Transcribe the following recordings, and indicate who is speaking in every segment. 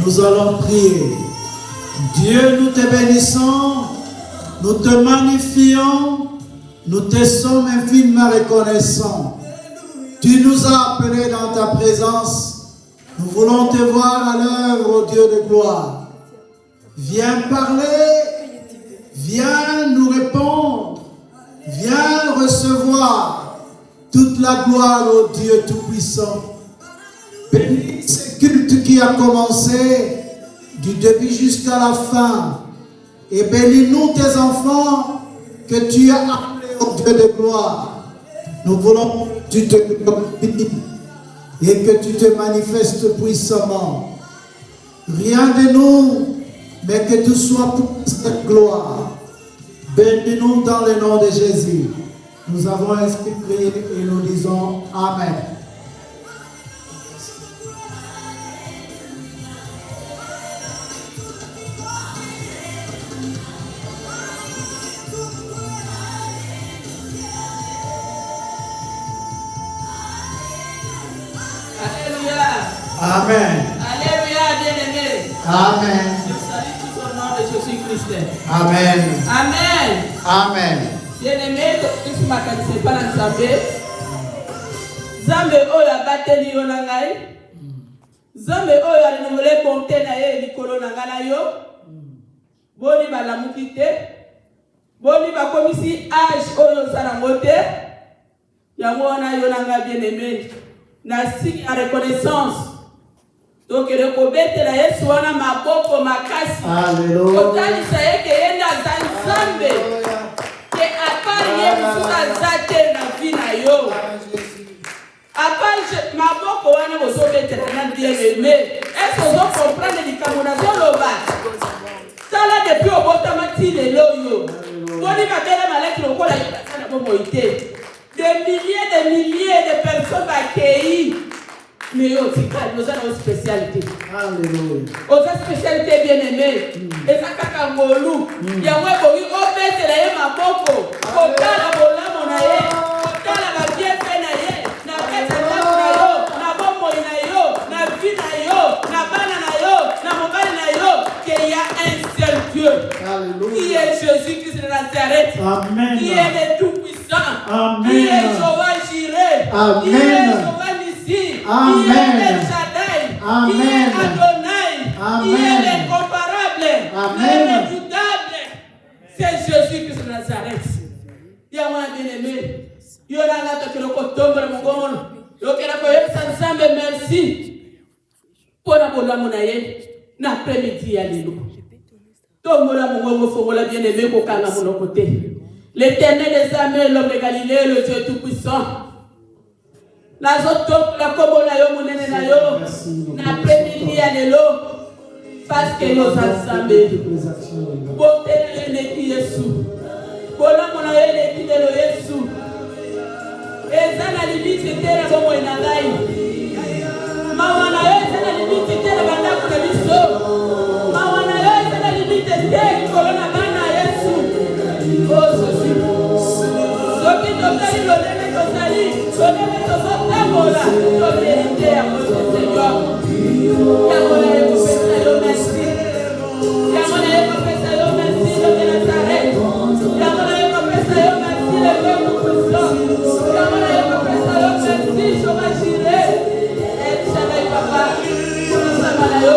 Speaker 1: nous allons prier. Dieu, nous te bénissons, nous te magnifions, nous te sommes infiniment reconnaissants. Tu nous as appelés dans ta présence. Nous voulons te voir à l'œuvre, ô Dieu de gloire. Viens parler, viens nous répondre, viens recevoir toute la gloire, ô Dieu Tout-Puissant. Bénis ce culte qui a commencé du début jusqu'à la fin. Et bénis-nous tes enfants que tu as appelés au Dieu de gloire. Nous voulons que tu te glorifies et que tu te manifestes puissamment. Rien de nous, mais que tout soit pour cette gloire. Bénis-nous dans le nom de Jésus. Nous avons ainsi prié et nous disons Amen. Amen.
Speaker 2: Alléluia, bien-aimé.
Speaker 1: Amen.
Speaker 2: Je salue tout au nom de Jésus-Christ.
Speaker 1: Amen.
Speaker 2: Amen.
Speaker 1: Amen.
Speaker 2: Bien-aimé, tu ne m'as pas dans Zambé. Zambé, oh, la bataille, on a gagné. Zambé, oh, la nouvelle bonté, na ye, Nicolo, na gagné. Boni, ba la moukite. Boni, ba comme ici, âge, oh, yo, sa la moté. Yango, on a yo, na bien-aimé. Na signe à reconnaissance. Donc, le kobete la yesu wana maboko makasi.
Speaker 1: Alléluia.
Speaker 2: Kotali sa yeke yenda zanzambe. Ke apari ye musuka zate na vina yo. Apari maboko wana bozobete na bien aimé. Est-ce que vous comprenez likambo na zoloba? Tala depuis obota matile loyo. Boni babela malaki lokola yona bomo ite. Des milliers de personnes accueillies. Mais nous avons une spécialité.
Speaker 1: Alléluia.
Speaker 2: Notre spécialité bien-aimée. Et ça, kakangolu. Il y a un peu de bête là, ma boko. Kotala bola monaye. Kotala ba bien fait naye. Na bête na yo. Na bomo na yo. Na vie na yo. Na bana na yo. Na mobile na yo. Qu'il y a un seul Dieu.
Speaker 1: Alléluia.
Speaker 2: Qui est Jésus-Christ de Nazareth.
Speaker 1: Amen.
Speaker 2: Qui est le Tout-Puissant.
Speaker 1: Amen.
Speaker 2: Qui est Jéhovah Jireh.
Speaker 1: Amen.
Speaker 2: Qui est Jéhovah Nissi.
Speaker 1: Amen.
Speaker 2: Qui est El Shaddai.
Speaker 1: Amen.
Speaker 2: Qui est Adonai.
Speaker 1: Amen.
Speaker 2: Qui est l'incomparable.
Speaker 1: Amen.
Speaker 2: L'irréfutable. C'est Jésus-Christ de Nazareth. Il y a un bien-aimé. Il y a un autre qui est mon gomono. Il y a un autre merci. Pour la bonne monaye. L'après-midi, alléluia. Tomola mon fomola bien-aimé pour kanga mon côté. L'Éternel des armées, l'homme de Galilée, le Dieu tout-puissant. La zoto la kobo na yo munene na yo na première alelo parce que nous ensemble bote na ne ki Yesu bola mona yo ne ki de Yesu ezana limite tera bomo ina ngai mawa na yo ezana limite tera banda kuna biso mawa na yo ezana limite tera kolona bana Yesu oh Jésus soki tokali lolene tozali lolene tozotambola tobelite yango Seigneur yango na ye kopesa yo merci yango na ye kopesa yo merci le de Nazareth yango na ye kopesa yo merci le Dieu tout-puissant yango na ye kopesa yo merci Jéhovah Jireh El Shaddai Papa kulisama na yo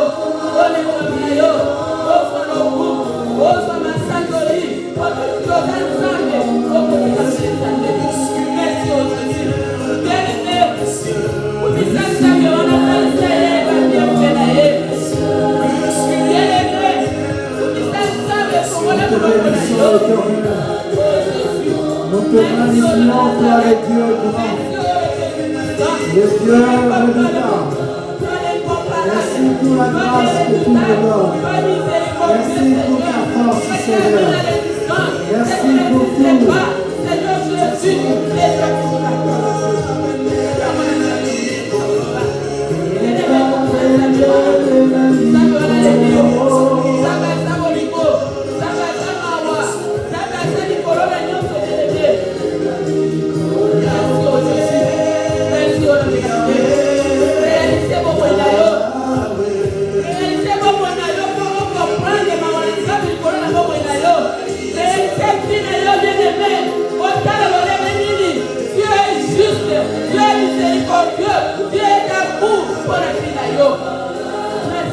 Speaker 2: olekomi na yo ofoloku osama sangoli ototoza nzambe okotika nzambe merci au Jésus bien-aimé kumisa nzambe wana kanisa ye babia mpena ye bien-aimé kumisa nzambe kongola koloko na yo
Speaker 1: Nous te magnifions, toi le Dieu grand, le Dieu redoutable. Merci pour la grâce que tu me donnes. Merci pour ta force, Seigneur. Merci pour tout.
Speaker 2: Réalisez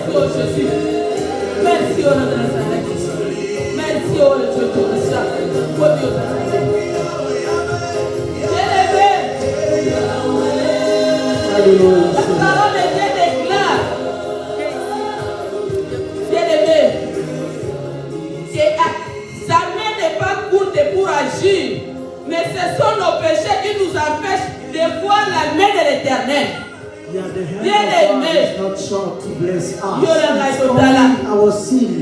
Speaker 2: Merci au Jésus. Merci au nom de Nazareth. Merci au Dieu Tout-Puissant. Au Dieu de Nazareth. Bien-aimé. La parole de Dieu déclare. Bien-aimé. Sa main n'est pas courte pour agir. Mais ce sont nos péchés qui nous empêchent de voir la main de l'Éternel. Bien-aimé.
Speaker 1: Our sin.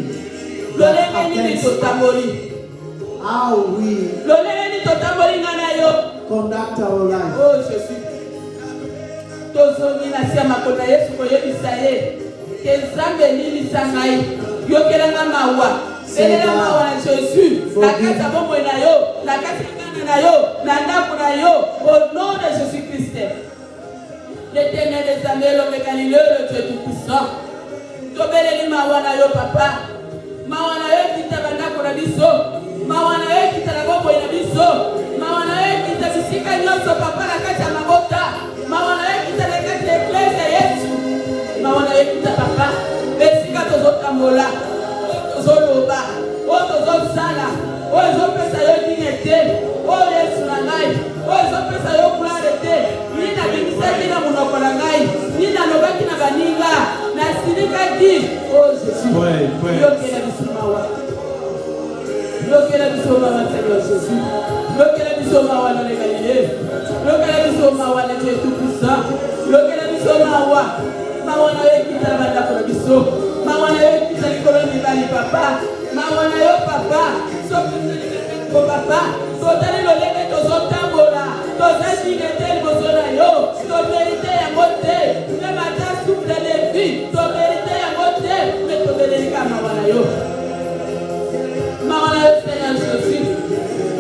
Speaker 1: How we conduct our life.
Speaker 2: Oh Jésus. Tozomi na siama kona Yesu koyebisa ye. Kezambe nini sangai. Yokelanga mawa. Belela mawa na Jésus. Na kata bombo na yo. Na kata ngana na yo. Na ndako na yo. Au nom de Jésus-Christ. L'Éternel des armées, l'homme Galilée, le Dieu Tout-Puissant. Tobeleli mawa na yo papa. Mawa na yo kita bandako na biso. Mawa na yo kita na bombo na biso. Mawa na yo kita bisika nyonso papa na kati ya mabota. Mawa na yo kita na kati ya eklese Yesu. Mawa na yo kita papa. Besika tozotambola. Tozoloba. Tozosala. Ezopesa yo dignité. Yesu na ngai. Ezopesa yo gloire te. Nina bimisaki na monoko na ngai. Nina lobaki na baninga. Na sinika di. Jésus. Yokela bisumawa. Yokela bisumawa Seigneur Jésus. Yokela bisumawa na Galilée. Yokela bisumawa na Dieu Tout-Puissant. Yokela bisumawa. Mawa na yo kita na bandako na biso. Mawa na yo kita likolo mibali papa. Mawa na yo papa. Soki ko papa. Totali lolenge tozotambola. Tozadigete liboso na yo. To mérite ya mote. Même ata souffle de Lévi. To mérite ya mote. Mais to belelika mawa na yo. Mawa na yo Seigneur Jésus.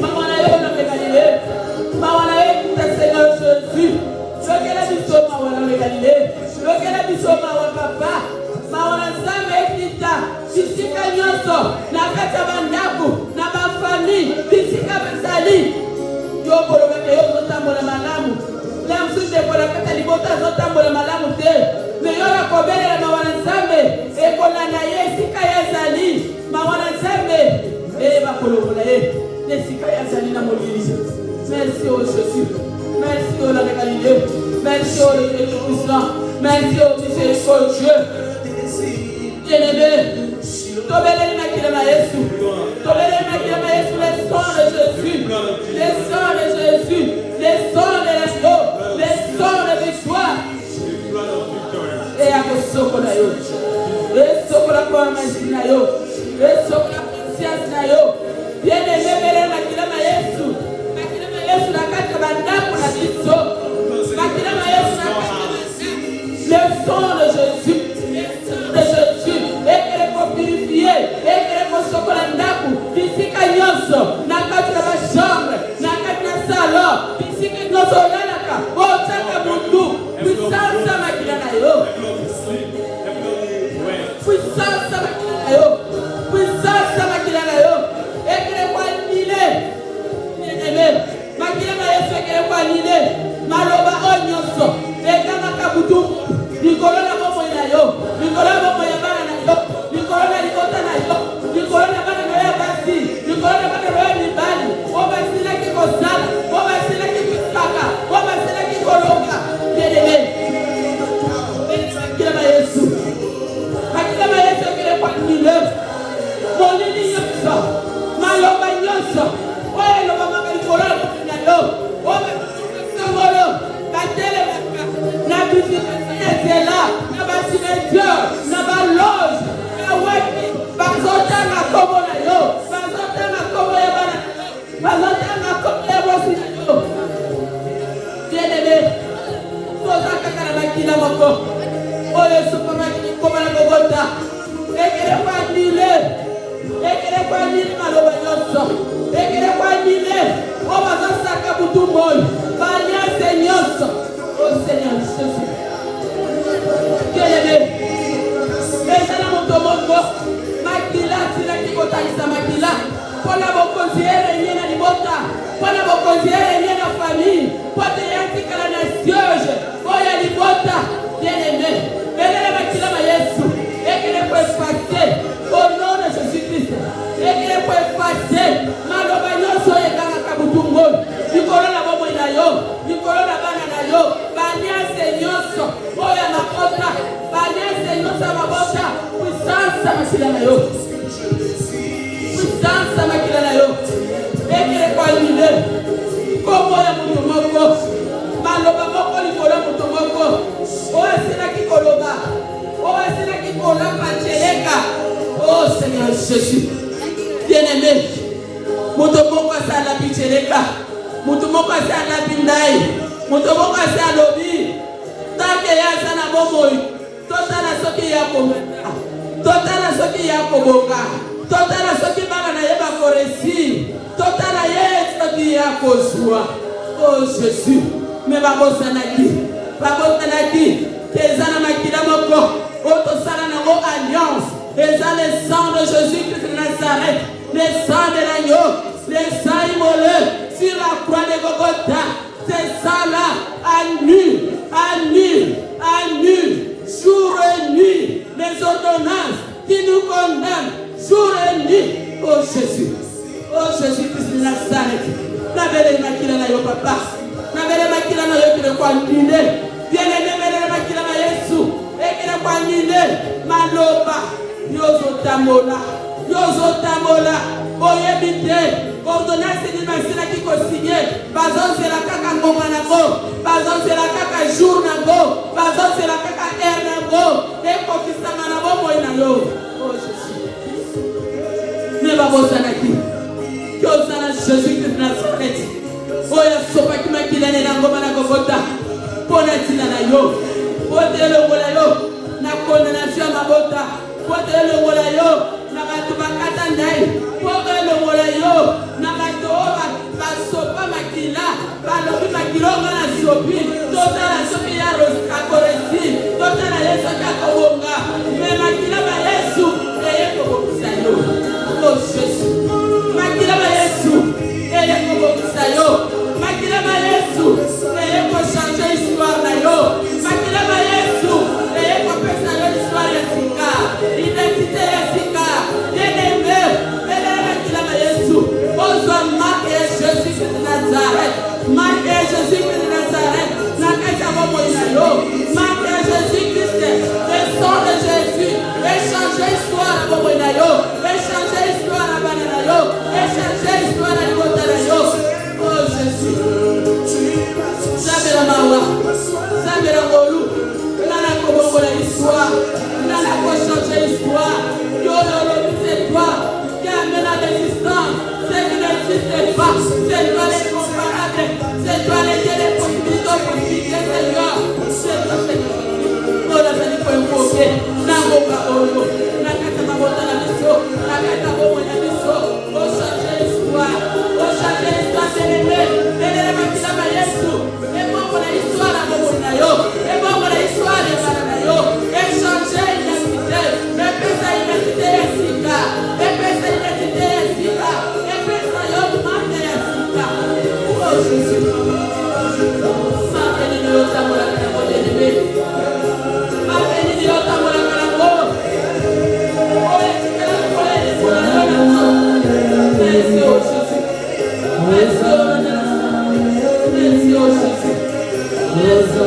Speaker 2: Mawa na yo na Galilée. Mawa na yo kita Seigneur Jésus. Yokela biso mawa na Galilée. Yokela biso mawa papa. Mawa na Nzambe kita. Bisika nyonso. Na kati ya bandako. Na bafamille. Bisika bazali. Yokolo bete yo zotambola malamu. La msute kola kata libota zotambola malamu te. Me yora kobelela mawa na Nzambe. Ekola na ye sika ya zali. Mawa na Nzambe. Bakolobola ye. Ne sika ya zali na molili. Merci au Jésus. Merci au nom de Galilée. Merci au Dieu Tout-Puissant. Merci au miséricordieux. Bien-aimé. Tobeleli makilema Yesu. Tobeleli makilema Yesu. Le sang de Jésus. Le sang de Jésus. Le sang de l'agneau. Le sang de victoire. Et à kosoko na yo. Et soko la kwa maji na yo. Et soko la conscience na yo. Bien-aimé beleli makilema Yesu. Makilema Yesu na kati bandako na biso. Makilema Yesu na kati le sang de Jésus. Le sang de Jésus. Et qu'elle est purifiée. Et qu'elle est sokola ndaku. Bisika nyonso. Na kati na chambre. Na kati na salon. Bisika nyonso lalaka. Otaka mundu. Puissance makila na yo. Puissance makila na yo. Puissance makila na yo. Et qu'elle est pas annulée. Bien-aimé. Makila na Yesu et qu'elle est pas annulée. Maloba onyonso. Et kama kabutu. Nikolo na bomo na yo. Nikolo na bomo ya bana na yo. Nikolo na likota na yo. Nikolo na bana na yo basi. Nikolo na bana na yo libali. Oba sila kiko sala. Oba sila kiko saka. Oba sila kiko longa. Bien-aimé. Makila ma Yesu. Makila ma Yesu kile kwa nile. Molini nyonso. Maloba nyonso. Oye loba makalikolo na yo. Oba sangolo. Katele maka. Na bisika là, na basimenteur, na baloge, na waki, bazota na komo na yo, bazota na komo ya bana, bazota na komo ya bosi na yo. Bien-aimé, toza kaka na makila moko, oyo supa makila koma na Bogota, ekele kwa nile maloba nyonso, ekele kwa nile, o bazosaka butu moi, baliase nyonso, o Seigneur Jésus. Bien-aimé, ezala moto moko makila tina kikotalisa makila mpona bokonzi erenye na libota mpona bokonzi erenye na famille pote yatikala na siège oyo libota. Bien-aimé, belela makila ma Yesu makila na yo. Puissance makila na yo. Ekele kwa nile. Komo ya mutu moko. Maloba moko likolo mutu moko. Owe sina kikoloba. Owe sina kikola pacheleka. Oh Seigneur Jésus. Bien-aimé. Mutu moko asala picheleka. Mutu moko asala pindai. Mutu moko asala lobi. Tanke ya sana bomoi. Totala soki yako. Totala soki yako boka. Totala soki bana na yeba koresi. Totala yesu ki yako zua. Oh Jésus. Me babosanaki. Babosanaki. Kezana makila moko. Oto sala na mo alliance. Eza le sang de Jésus-Christ de Nazareth. Le sang de l'agneau. Le sang immolé sur la croix de Golgotha. C'est ça là. Annule. Annule. Annule. Jour et nuit. Les ordonnances qui nous condamnent. Jour et nuit. Oh Jésus. Oh Jésus-Christ de Nazareth. Nabele makila na yo papa. Nabele makila na yo kile kwa nile. Bien-aimé nabele makila na Yesu. Ekile kwa nile. Maloba. Yozo tamola. Yozo tamola. Oyebite. Ordonnance de masina qui consigne. Bazon c'est la kaka ngoma nango. Bazon c'est la kaka jour nango. Bazon c'est la kaka air nango. Et kokisa manabo moy na yo. Oh Jésus. Ne babosanaki. Kyosana Jésus de Nazareth. Oya sopa ki makila ne nango mana Golgotha. Pona tina na yo. Potelo ngola yo. Na condamnation mabota. Potelo ngola yo. Na batu bakata ndai. Potelo ngola yo. Na batu basopa makila. Balobi makilonga na sopi. Totala sopi ya akoresi. Totala Yesu kakobonga. Me makila ba Yesu. Eye kobokisa yo. Oh Jésus. Makila ba Yesu. Eye kobokisa yo. Makila ba Yesu. Eye ko changer histoire na yo. Makila ba Yesu. Eye ko pesa yo histoire ya sika. Identité ya sika. Bien-aimé. Makila ba Yesu. Ozo marque Jésus de Nazareth. Marque Jésus de Nazareth. Nakata bomo ina yo. Marque Jésus-Christ. Le sang de Jésus. Échanger histoire à bomo ina yo. Échanger histoire à banana yo. Échanger histoire à libota na yo. Oh Jésus. Zabera mawa. Zabera ngolu. Nana kobongo la histoire. Nana ko changer histoire. Yo lolo c'est toi qui amène la résistance. C'est qui n'existe pas. C'est toi les comparables. C'est toi les possibilités, Seigneur. C'est toi Seigneur. Oh la Seigneur pour invoquer. Nango ka olo. Nakata mabota la miso. Nakata bomo la miso. Oh changer histoire. Oh changer histoire c'est l'aimer. Ele makila ba Yesu. E bomo la histoire la bomo na yo. E bomo la histoire ya bana na yo. E changer identité. E pesa identité ya sika. E pesa identité ya sika. E pesa yo marque ya sika. Oh Jésus. Sabe ni yo tamola kana mo de be. Sabe ni yo tamola kana mo. Oh ekela ko le ko na yo. Merci oh Jésus. Merci oh Merci oh Jésus. Merci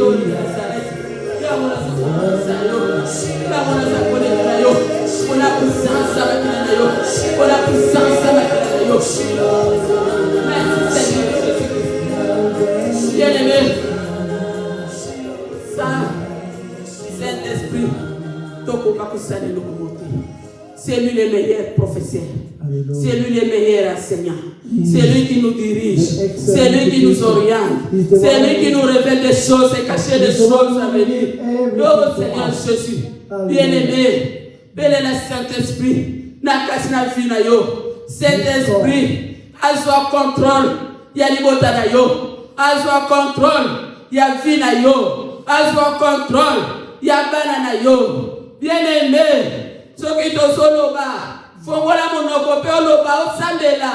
Speaker 2: oh Nazareth. Yamona sa yo. Yamona sa ko le na yo. On a puissance avec na yo. On a puissance avec na yo. Merci Seigneur Jésus. Bien-aimé. Ça, Saint-Esprit, tokoka kusali lokomote. C'est lui le meilleur professeur. C'est lui le meilleur enseignant. C'est lui qui nous dirige. C'est lui qui nous oriente. C'est lui qui nous révèle des choses et cacher des choses à venir. Oh Seigneur Jésus. Bien-aimé. Bel est le Saint-Esprit. Nakasina fina yo. Saint-Esprit. Azwa contrôle. Ya libota na yo. Azwa contrôle. Ya vina yo. Azwa contrôle. Ya bana na yo. Bien-aimé. Soki to soloba. Fongola monoko pe oloba osambela.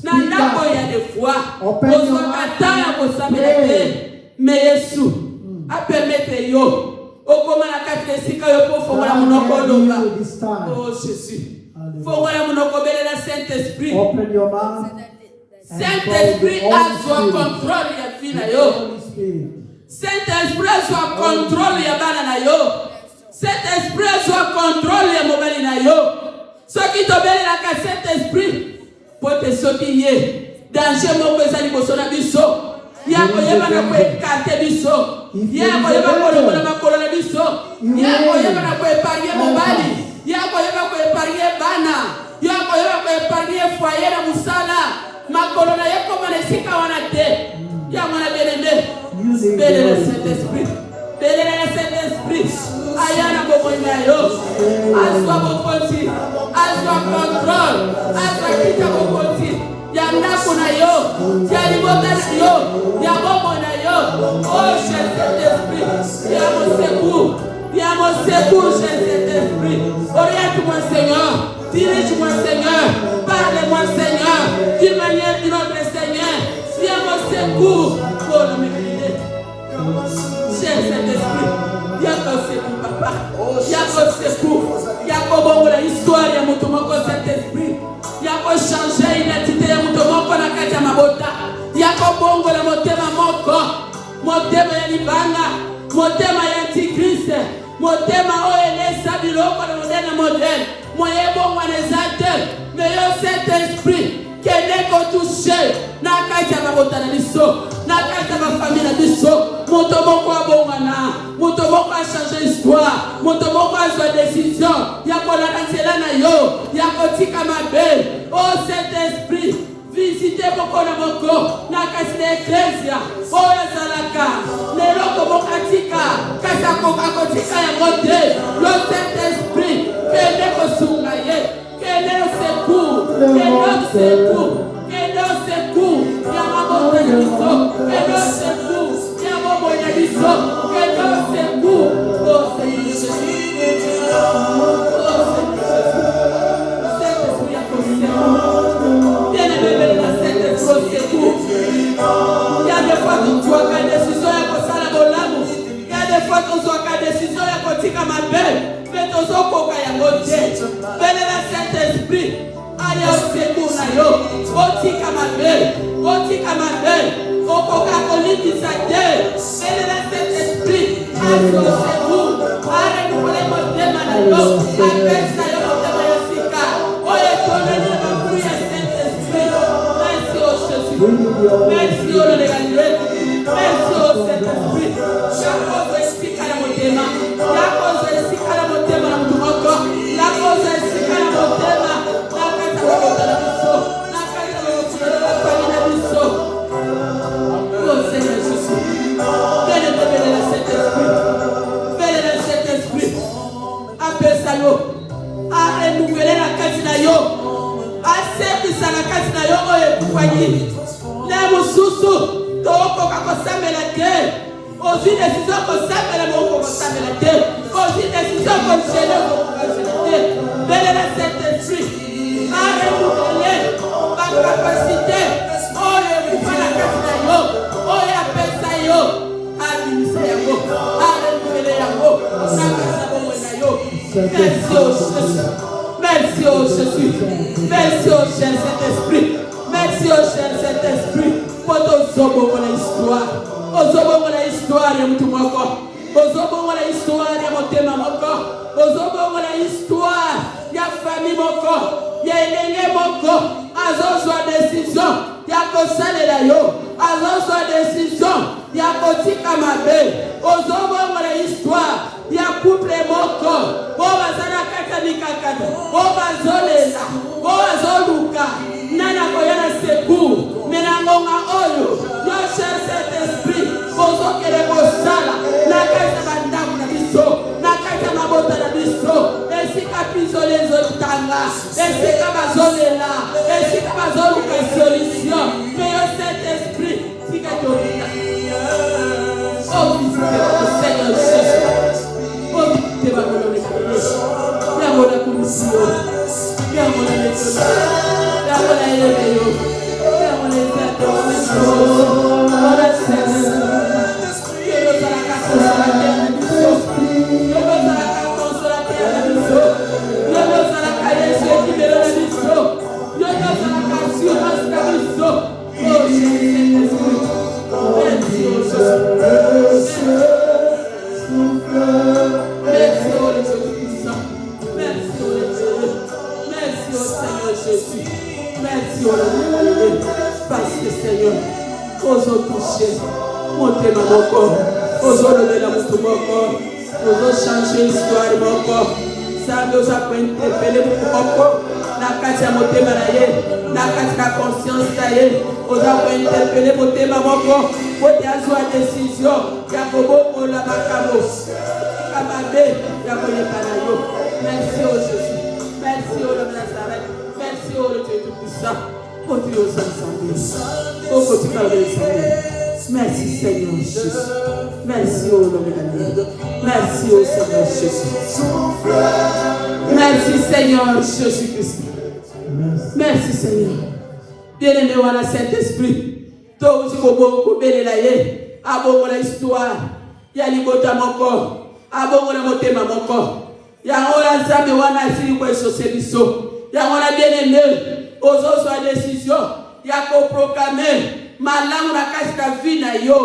Speaker 2: Na ndako ya de foi. Ozwa kataya kosambela te. Mais Yesu a permettre yo. Okoma na kati sika yo po fongola monoko oloba. Oh Jésus. Fongola monoko bele la Saint-Esprit.
Speaker 3: Open your mouth.
Speaker 2: Saint-Esprit a son contrôle ya fina yo. Saint-Esprit a son contrôle ya bana na yo. Saint-Esprit a son contrôle ya mobali na yo. Soki tobelela ka Saint-Esprit pour te sortir danger moko ezali liboso na biso. Yako yeba na koekarte biso. Yako yeba kolongola makolo na biso. Yako yeba na koepargne mobali. Yako yeba koepargne bana. Yako yeba koepargne foyer na musala. Makolo na yako manesika wana te. Ya mwana benende. Belela Saint-Esprit. Belela Saint-Esprit. Ayana bomoina yo. Aswa bokonzi. Aswa control. Aswa kita bokonzi. Ya ndako na yo, ya libota na yo, ya bomo na yo. Oh, cher Saint-Esprit, viens mon secours, cher Saint-Esprit. Oriente-moi, Seigneur, dirige-moi, Seigneur, parle-moi, Seigneur, d'une manière d'une autre, Seigneur. Viens mon secours, pour le mériter. Cher Saint-Esprit, viens mon secours, papa. Viens mon secours. Yako bongo la histoire ya mutu moko Saint-Esprit. Yako changer identité ya mutu moko na kati ya mabota. Yako bongo la motema moko. Motema ya libanga. Motema ya Antichrist. Motema oelesa biloko na moderne moderne. Moye bongo anezate. Mais yo Saint-Esprit kende ko toucher na kati ya mabota na biso. Na kati ya famille na biso. Moto moko abongana. Moto moko a changer histoire. Moto moko a joué décision. Yako la kansela na yo. Yako tika mabe. Oh Saint-Esprit, visitez moko na moko. Na kasi na ecclesia. Oh yazalaka. Neloko moko atika. Kasa koka kotika ya mote. Yo Saint-Esprit, kende kosunga ye. Kende secours. Kende secours. Kende secours. Ya mabota na biso. Kende secours. Ya bobo na biso. Kende secours. Oh Saint-Esprit. Saint-Esprit ya kosecours. Bien aimé na Saint-Esprit secours. Il y a des fois que tu as une décision ya kosala bolamu. Il y a des fois que tu as une décision ya kotika mabe. Mais tozokoka yango te. Belela Saint-Esprit. Aya secours na yo. Otika mabe. Otika mabe. Okoka kolitisa te. Belela Saint-Esprit. Aso secours. Are nukole motema na yo. Apesa yo motema ya sika. Oye tonene na mafuru ya Saint-Esprit. Merci au Jésus. Merci au nom de la Dieu. Merci au Saint-Esprit. Yako esika na motema. Yako esika na motema na mtu moko. Yako esika na motema. Nakata motema na biso. Nakata motema na famille na biso. Oh Seigneur Jésus. Béni le Saint-Esprit. Béni le Saint-Esprit. Apesa yo. A renouveler la kati na yo. A sepisa la kati na yo oye kufanyini. Na mususu tokoka kosambela te. Ozi décision kosambela moko kosambela te. Ozi décision kosambela moko kosambela te. Béni le Saint-Esprit. A renouveler ma capacité. Oye kufanya kati na yo. Oye apesa yo. Administre yango. A renouveler yango. Nakasa bomo na yo. Merci au Jésus. Merci au Jésus. Merci au cher Saint-Esprit. Merci au cher Saint-Esprit. Pour ozobongo na histoire. Ozobongo na histoire ya mtu moko. Ozobongo na histoire ya motema moko. Ozobongo na histoire ya famille moko. Ya elenge moko. Azozwa décision ya kosalela yo. Azozwa décision ya kotika mabe. Ozobongo na histoire ya couple moko. Oba zana kata mikakata. Oba zolela. Oba zoluka. Nana koyana secours. Menangonga oyo. Yo cher Saint-Esprit. Ozo kele kosala. Nakaita bandamu na biso. Nakaita mabota na biso. Esika piso lezo tanga. Esika bazolela. Esika bazoluka solution. Mais yo Saint-Esprit. Sika tobita. Oh, Seigneur Jésus. Oh, te va con le Yamo la commission. Yamo la lecture. Yamo la élevé. Yamo la élevé. Ora Seigneur. Yo nos la casa sur la terre de Dieu. Yo nos la casa sur la terre de Dieu. Yo nos la calle sur qui me la Dieu. Yo nos la casa sur la Dieu. Oh Jésus. Merci au Jésus. Merci au Dieu Tout-Puissant. toucher. Montez mon corps. Ozo lever la moutou mon corps. Ozo changer l'histoire de mon corps. Ça nous a interpellé mon corps. Na kati ya motema na ye. Na kati ya conscience na ye. Ozo interpellé motema mon corps. Pote azwa décision. Ya kobo la makamo. Kabade ya koyeba na yo. Merci au Jésus. Merci au Lord Nazareth. Merci au Dieu Tout-Puissant. Continue aux ensemble. Oh, continue à les Merci Seigneur Jésus. Merci au nom de Dieu. Merci au Seigneur Jésus. Merci Seigneur Jésus-Christ. Merci Seigneur. Bien-aimé à la Saint-Esprit. Toi aussi, beaucoup béni la ye. Abongo la histoire. Ya libota mon corps. Abongo la motema mon corps. Ya ngora nzambe wana asili kwa isose biso. Ya ngora bien-aimé. Ozo soit décision. Ya ko proclamer. Malamu na kasika vina yo.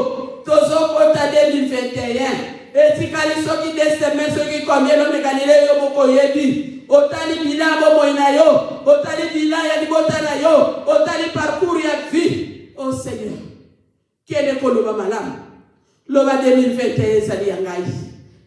Speaker 2: Tozo kota 2021. Etikali soki deseme soki combien no mekanile yo moko yebi. Otali bilan bomo ina yo. Otali bilan ya libota na yo. Otali parcours ya vie. Oh Seigneur. Kene koloba malamu. Loba 2021 sali yangai.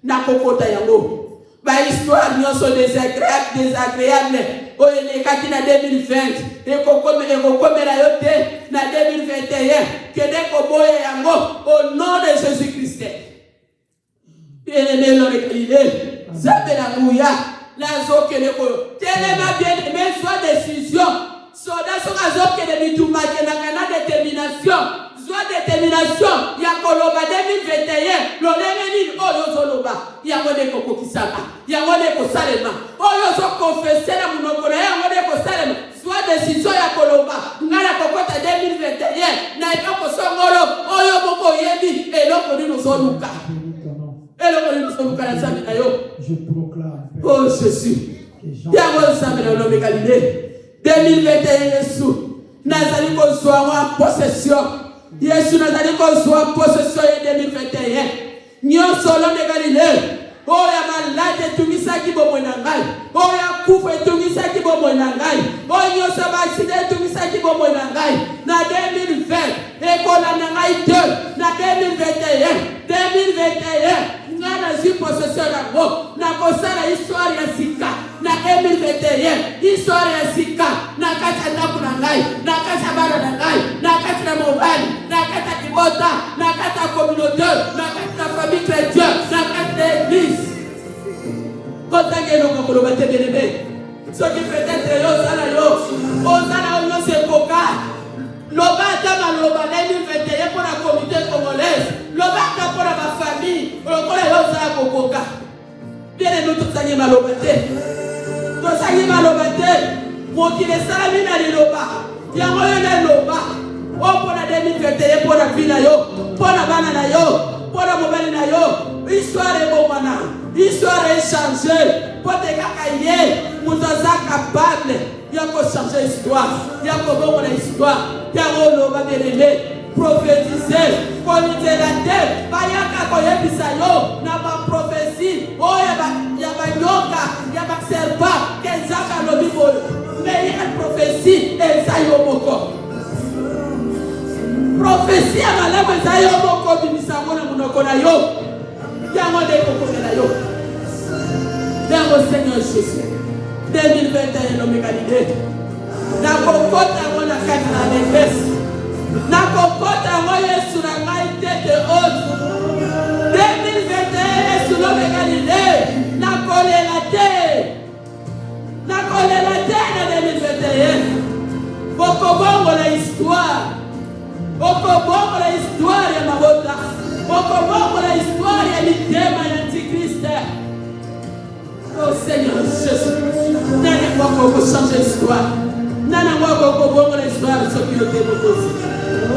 Speaker 2: Na kokota yango. Ba histoire nyonso désagréable. Oye les kakina 2020. Ekokomela yo te na 2021. Kene koboye yango au nom de Jésus-Christ. Bien-aimé dans le Galilée. Zabela mouya. Lazo kene ko. Telema bien-aimé soit décision. Soda soka zo kene bituma kena kana détermination. Soit détermination, ya koloba 2021, l'olemi oyo zoloba, ya ngode koko kisaba, ya ngode ko salema, oyo zo confesser na munoko na ya ngode ko salema, soit décision ya koloba, ngala kokota 2021, na ekoko songolo, oyo boko yebi, eloko nino zoluka. Eloko nino zoluka na zambi na yo.
Speaker 1: Je proclame.
Speaker 2: Oh Jésus. Ya ngode zambi na yo Galilée. 2021 Yesu, nazali ko zwa en possession. Yesu nazali kozwa possession ya 2021. Nyonso lo de Galilée. Oya malade tungisaki bomo na ngai. Oya kufa tungisaki bomo na ngai. Oya nyonso ba accident tungisaki bomo na ngai. Na 2020 ekola na ngai te. Na 2021 ngana zi possession na go. Na kosala histoire ya sika. Na 2021 histoire ya sika. Na kata ndaku na ngai. Na kata bana na ngai. Na kata na mobile. Na kata kibota. Na kata communauté. Na kata famille chrétienne. Na kata l'église. Kota ngeno kokolo batebelebe. Ce qui peut-être yo sala yo. Osala yo se koka. Loba tama loba 2021 pour la communauté congolaise. Loba ta pour la famille. Lokola yo sala kokoka. Bien nous tous sangi malobate. To sangi malobate. Mokile sala mina liloba. Yango yo na loba. O pour la 2021 pour la vie na yo. Pour la bana na yo. Pour la mobile na yo. Histoire est bon mana. Histoire est changée. Pour te kakaye. Moutoza capable. Yako changer l'histoire. Yako bon la histoire. Yako loba bien-aimé. Prophétiser. Comité la terre. Bayaka koyebisa yo. Na ba prophétie. Oh yaba nyoka. Yaba serpent. Kezaka lobi bolo. Mais il y a une prophétie. Ezayo moko. Prophétie à malade. Ezayo moko. Bimisa mona munoko na yo. Yango de koko na yo. Yango Seigneur Jésus. 2021 no Galilée. Na kokota ngona kati na l'église. Na kokota ngo Yesu na ngai tete haute. 2021 Yesu no Galilée. Na kolela te. Na kolela te na 2021. Boko bongo la histoire. Boko bongo la histoire ya mabota. Boko bongo la histoire ya mitema ya Antichrist. Oh Seigneur Jésus. Nana mwako changer l'histoire. Nana mwako bongo l'histoire de ceux qui le déposent.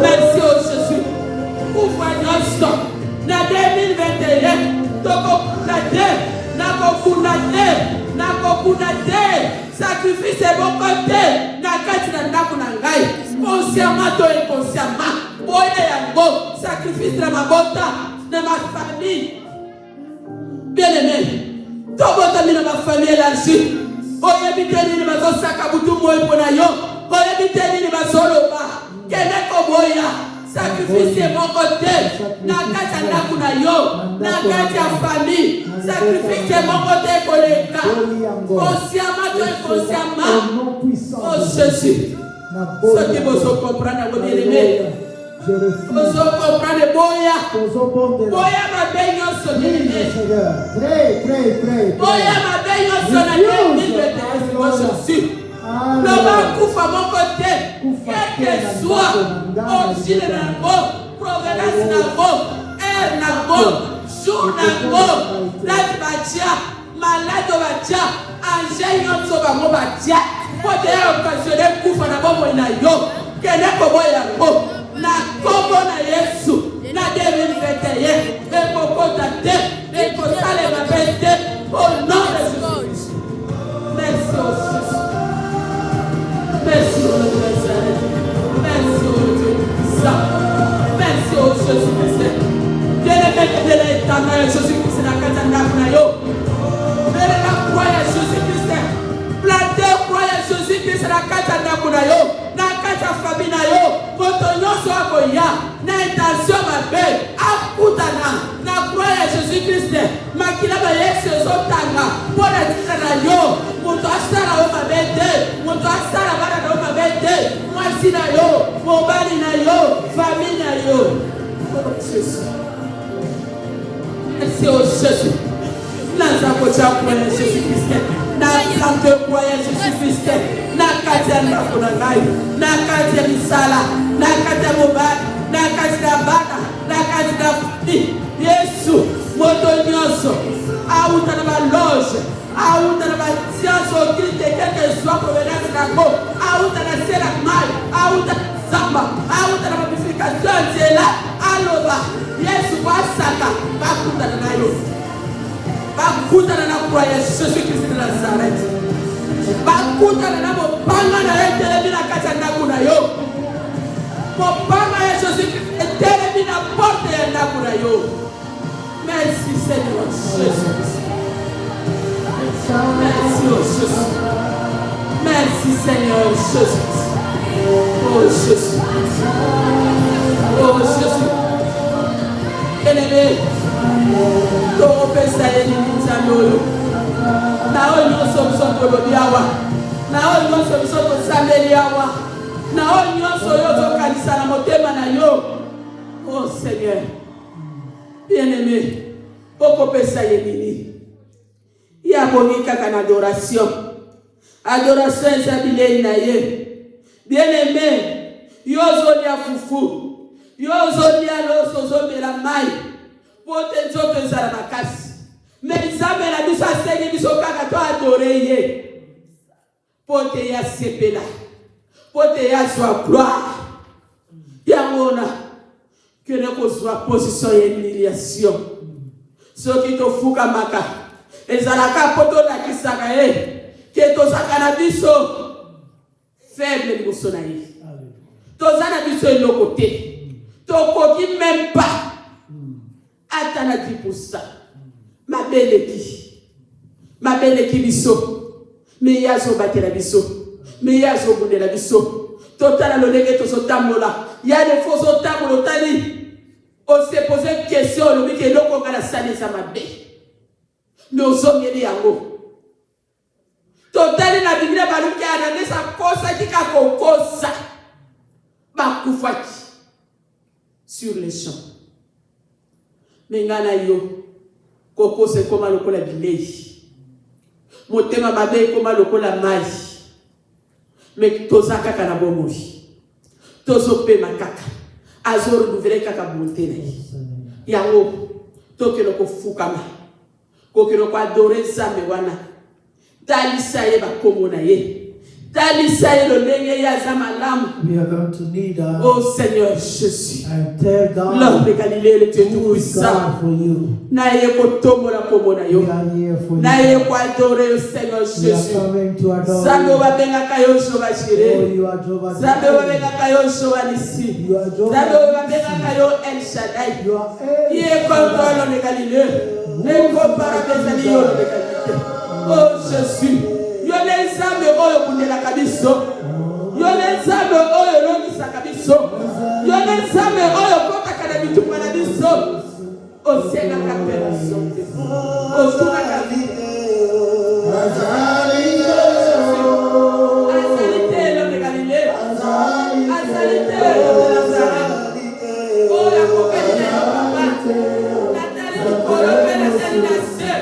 Speaker 2: Merci au Jésus. Ouvre non-stop. Na 2021, toko kunate. Sacrifice est bon côté. Na kati na ndaku na ngai. Consciemment to inconsciemment. Boye yango. Sacrifice na mabota. Na ma famille. Bien-aimé. Tobota mina ma famille élargie. Oye biteni ni bazosaka butu moyo pona yo. Oye biteni ni bazoloba. Kene koboya. sacrifice mon côté, nakati ndaku na yo, nakati ya famille, sacrifice mon côté koleka, consciemment et inconsciemment, oh Jésus, ceux qui vont comprendre vos bien-aimés, vous comprendre boya ma benyo so bien-aimé, boya ma benyo so na Jésus. Le bakufa mon côté, quel que soit, origine na go, provenance na go, air na go, jour na go, date batia, malade batia, angel nyonso bango batia, pote ya occasionner kufa na bomo na yo, kene kobo yango, na kombo na Yesu, na 2021, ekokota te, ekosale mabe te, au nom de Jésus. Merci au Jésus. Merci au Nazareth. Merci au Dieu Saint. Merci au Jésus-Christ. Bien-aimé de l'éternel Jésus-Christ na katanda na yo. Belle la croix à Jésus-Christ. Plantez croix à Jésus-Christ na katanda na yo. Na kata famille na yo. Kotonyo so akoya. Na intention mabe. Akutana. Na croix à Jésus-Christ. Makila ba Yesu zotanga. Pona tina na yo. Moto asala o mabete. Moto asala bana na o mabete. Mwasi na yo. Mobali na yo. Famille na yo. Oh Jésus. Merci au Jésus. Naza kocha kwa Jésus-Christ. Na plante kwa Jésus-Christ. Na katia na kuna ngai. Na katia misala. Na katia mobali. Na katia bana. Na katia fi. Yesu. Moto nyonso. Auta na ba loge. Auta na ba science occulte quelque soit provenance na go. Auta na sela mai. Auta zamba. Auta na modification zela. Aloba. Yesu kwa saka. Bakuta na yo. Bakuta na kwa Jésus-Christ de Nazareth. Bakuta na mopanga na etele na kata ndaku na yo. Mopanga ya Jésus-Christ etele na porte ya ndaku na yo. Merci Seigneur Jésus. Merci oh Jésus. Merci Seigneur Jésus. Oh Jésus. Oh Jésus. Bien-aimé, to pesa yeni nzamolo. Na onyo so tolobi awa. Na onyo so sambeli awa. Na onyo so yo to kanisa na motema na yo. Oh Seigneur. Bien-aimé, poko pesa yeni. Ya bonika kana adoration. Adoration ezabile na ye. Bien-aimé, yo zolia fufu. Yo zolia loso zomela mai. Pote nzoto ezala makasi. Mais Nzambe na biso asengi biso kaka to adore ye. Pote ya sepela. Pote ya zwa gloire. Yangona kene kozwa position ya humiliation. Soki to fuka maka. Ezalaka poto la kisaka ye. Ke to sakana biso faible liboso na ye. Tozana biso eloko te. Tokoki même pas. Atana 10%. Mabeleki biso. Me yazo batela biso. Me yazo bundela biso. Totala lolenge to sotambola. Ya des faux sotambola tali. On se pose une question le week-end loko kala sali sa mabe. Nous sommes ngeli yango. Totali na Biblia baluki anane sa kosa kika kokosa. Bakufaki sur les champs. Mengana yo koko se koma lokola bilei. Motema mabe koma lokola mai. Mais tozaka kana bomoi. Tozope makaka. Azor duvere kaka bonte na yi. Yango tokelo ko fukama. Kokelo ko adore Nzambe wana. Talisa ye bakombo na ye.
Speaker 3: We are going to need
Speaker 2: oh Seigneur Jésus.
Speaker 3: And tell God
Speaker 2: L'homme de Galilée, le Dieu tout-puissant.
Speaker 3: for you.
Speaker 2: We are here for you.
Speaker 3: We
Speaker 2: Seigneur
Speaker 3: are
Speaker 2: Jésus.
Speaker 3: coming to adore
Speaker 2: Zambe
Speaker 3: you.
Speaker 2: wabengaka yo Jehovah
Speaker 3: Oh,
Speaker 2: Jireh.
Speaker 3: you are Jehovah
Speaker 2: Zambe
Speaker 3: Jireh.
Speaker 2: wabengaka yo Jehovah Nissi.
Speaker 3: You are Jehovah
Speaker 2: Zambe wabengaka yo El Shaddai.
Speaker 3: You are
Speaker 2: Qui est contre l'homme de Galilée. Incomparable des alliés de Galilée. Oh Jésus. Yo les Zambe oyo kundela kabiso. Yo les Zambe oyo longisaka biso. Yo ne nzambe oyo kotaka na bitumba na biso. Osengaka mpe na nzambe. Otunaka vite. Azalite l'homme de Galilée. Azalite l'homme de Nazareth. Oh, la compagnie de papa. Nathalie Nicolo, Nathalie Nassé.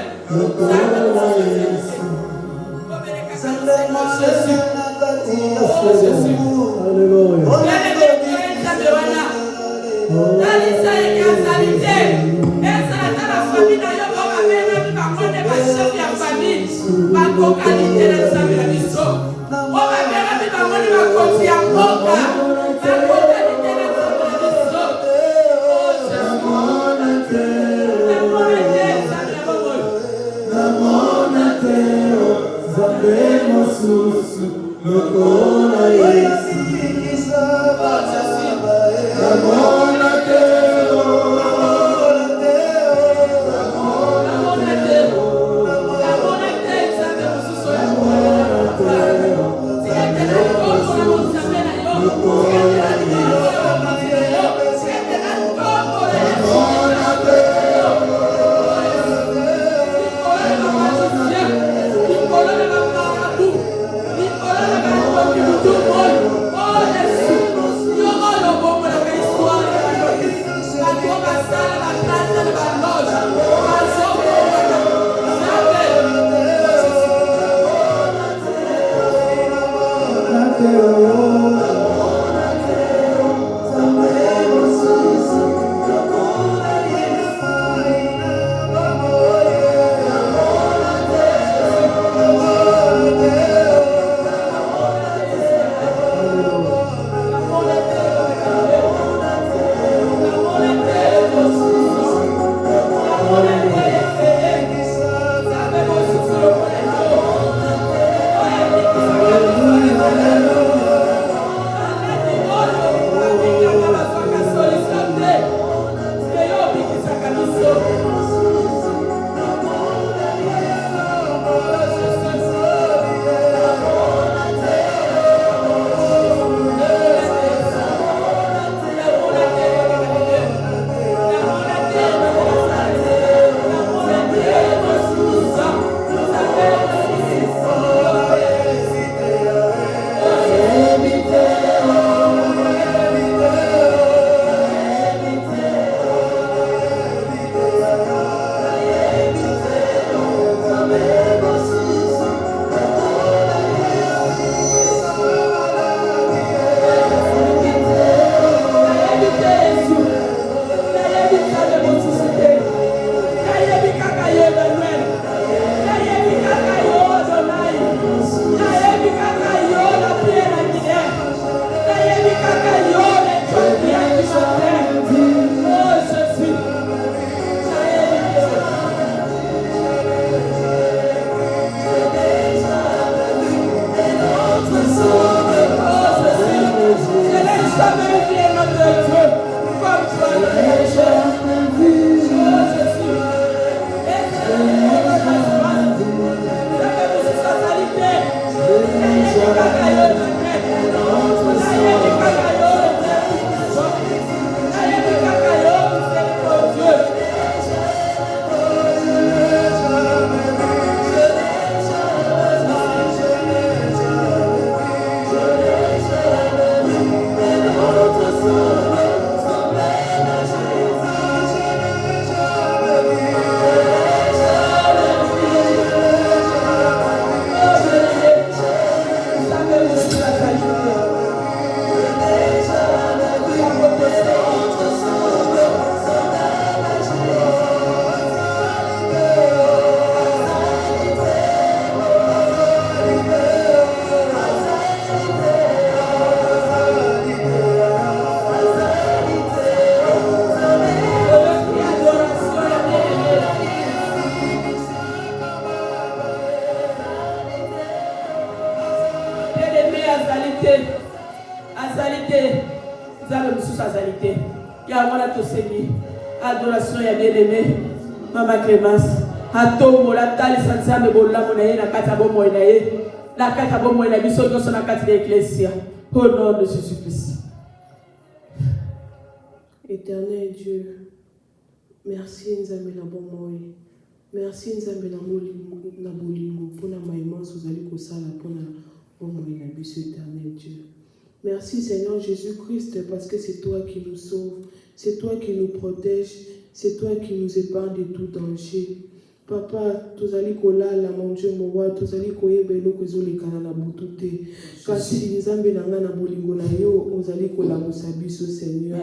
Speaker 4: Adoration ya bien-aimé, Maman Clémence. Atombo la tali sanzambe bola monaye na kata bomo inaye. La kata bomo ina biso nyoso na kati de l'Ecclesia. Au nom de Jésus-Christ.
Speaker 5: Éternel Dieu, merci Nzambe na bomoi. Merci Nzambe na bolingo pour la maïmance vous allez kosala pour la bomoi na biso éternel Dieu. Merci Seigneur Jésus-Christ parce que c'est toi qui nous sauves, c'est toi qui nous protèges, c'est toi qui nous épargne de tout danger. Papa, tozali kolala mon Dieu mon roi, tozali koyeba eloko ezolekana na butu te. Kasi Nzambe na nga na bolingo na yo, ozali kolamusa biso Seigneur.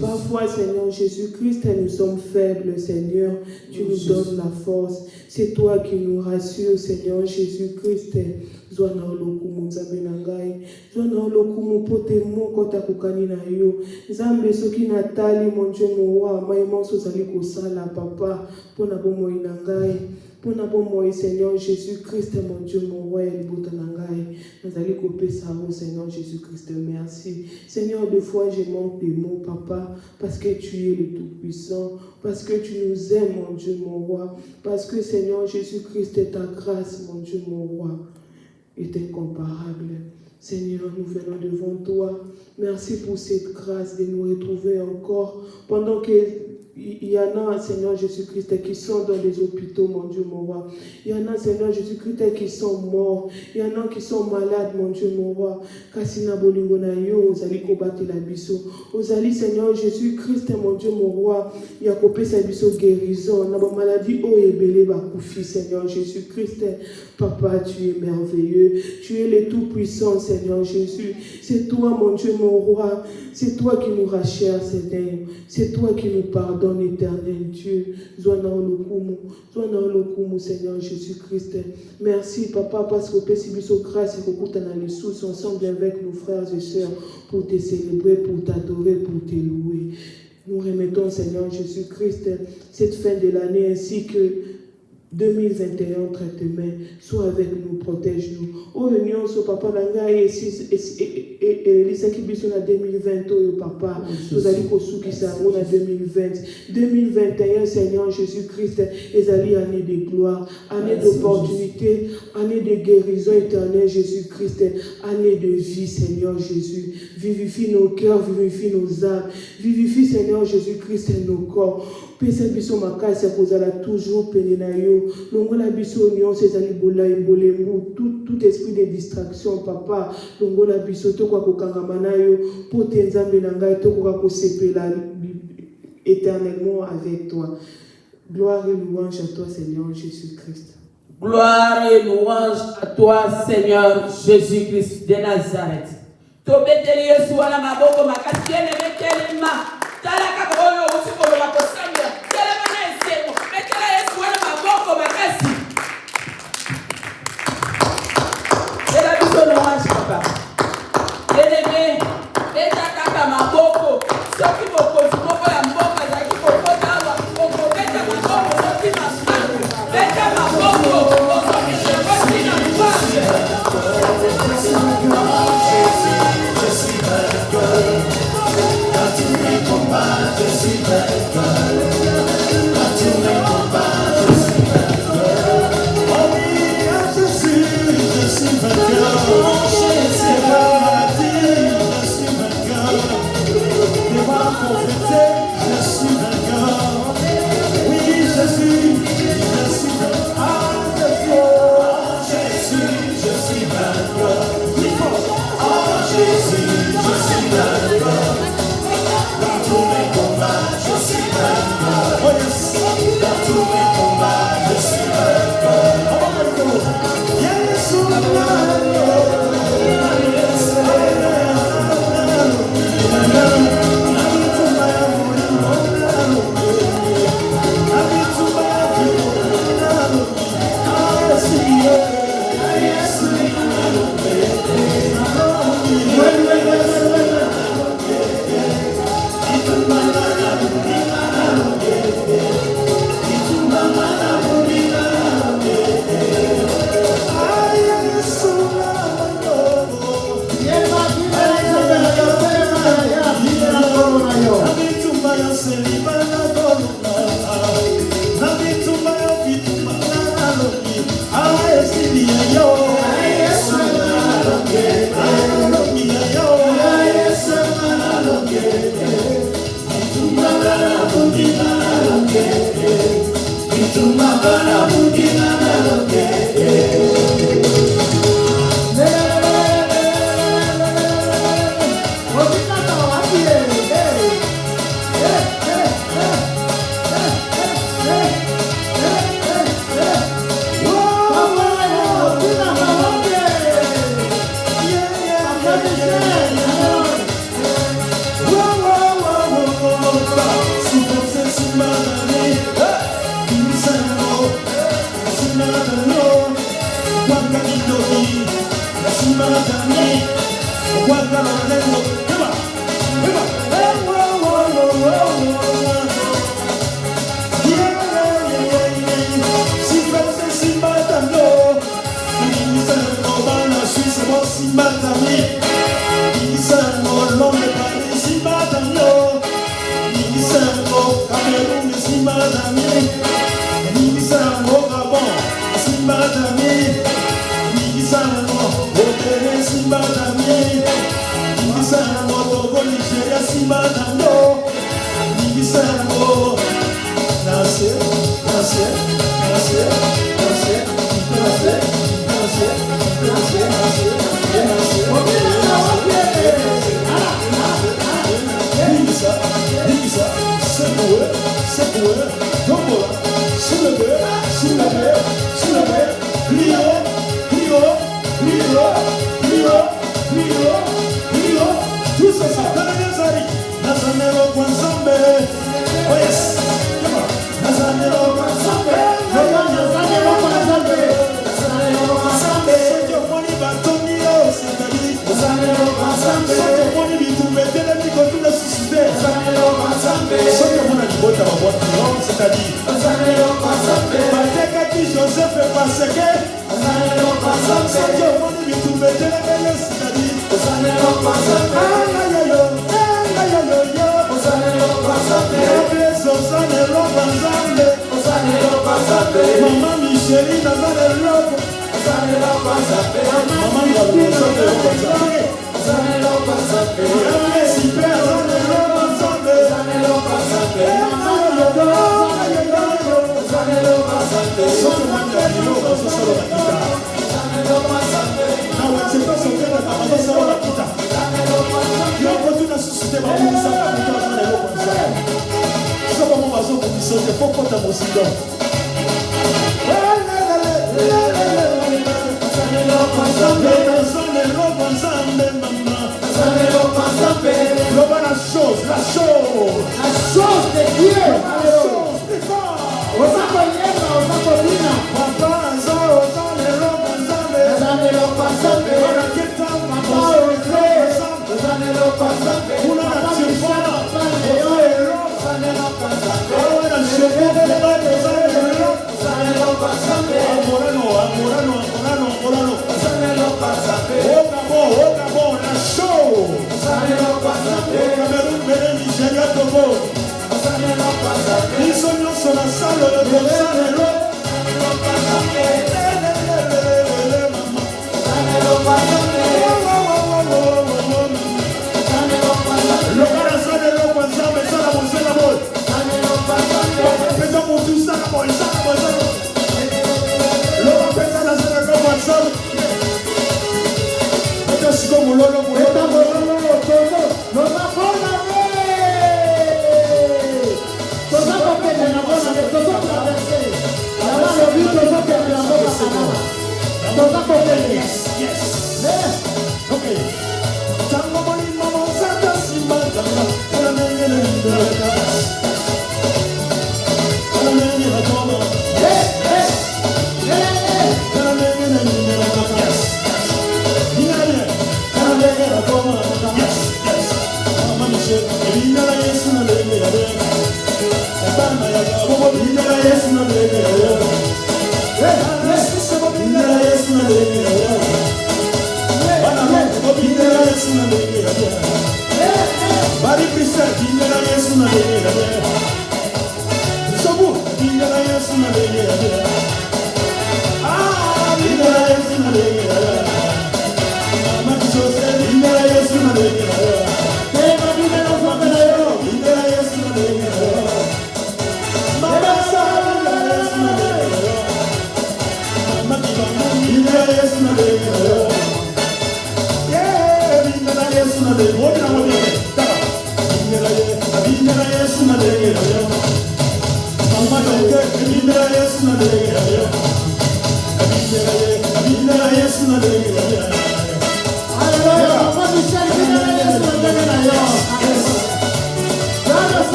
Speaker 5: Parfois Seigneur Jésus-Christ, nous sommes faibles Seigneur, tu nous donnes la force. C'est toi qui nous rassures Seigneur Jésus-Christ. Zwana olokumu Nzambe na ngai, zwana olokumu pote moko takokani na yo. Nzambe soki natali mon Dieu mon roi, maïmonso ozali kosala papa, pona bomoi na ngai. Pour nous, Seigneur Jésus-Christ, mon Dieu, mon roi, nous allons couper ça, Seigneur Jésus-Christ, merci. Seigneur, deux fois, je manque des mots, papa, parce que tu es le Tout-Puissant, parce que tu nous aimes, mon Dieu, mon roi, parce que, Seigneur Jésus-Christ, ta grâce, mon Dieu, mon roi, est incomparable. Seigneur, nous venons devant toi. Merci pour cette grâce de nous retrouver encore pendant que il y en a, Seigneur Jésus-Christ, qui sont dans les hôpitaux, mon Dieu, mon roi. Il y en a, Seigneur Jésus-Christ, qui sont morts. Il y en a qui sont malades, mon Dieu, mon roi. Kasina bolingo na yo, ozali kobate la biso. Ozali, Seigneur Jésus-Christ, mon Dieu, mon roi. Il y a kopé sa biso guérison. Na ba maladie o ebele ba koufi, Seigneur Jésus-Christ. Papa, tu es merveilleux. Tu es le tout-puissant, Seigneur Jésus. C'est toi, mon Dieu, mon roi. C'est toi qui nous rachètes, Seigneur. C'est toi qui nous pardonne, éternel Dieu. Zwana olokumu, Seigneur Jésus-Christ. Merci, Papa, parce que tu as grâce et que tu as les sous ensemble avec nos frères et sœurs pour te célébrer, pour t'adorer, pour te louer. Nous remettons, Seigneur Jésus-Christ, cette fin de l'année ainsi que 2021, traite-main, sois avec nous, protège-nous. Oh, l'union, so papa, l'anga, et les sacrifices en 2020, oh, papa, nous allons au ça en 2020. 2021, Seigneur Jésus-Christ, les alliés année de gloire, année d'opportunité, année de guérison éternelle, Jésus-Christ, année de vie, Seigneur Jésus. Vivifie nos cœurs, vivifie nos âmes, vivifie, Seigneur Jésus-Christ, nos corps. Pesa biso makasi kozala toujours pene na yo. Longola biso union sezali bola imbolembu tout esprit de distraction papa. Longola biso to kwa kokangama na yo po te nzambe na ngai to kwa kosepela éternellement avec toi. Gloire et louange à toi Seigneur Jésus-Christ.
Speaker 2: Gloire et louange à toi Seigneur Jésus-Christ de Nazareth. To beteli Yesu wana maboko makasi ene beteli ma. Tala kabono usikolo makosanya. Tala manesemo. Betela Yesu wana maboko makasi. Tela biso louange papa. Bien-aimé, beta kaka maboko. Soki bokozi moko ya mboka zaki kokota awa. Oko beta maboko soki masango. Beta maboko. Soki shekoti na mbange.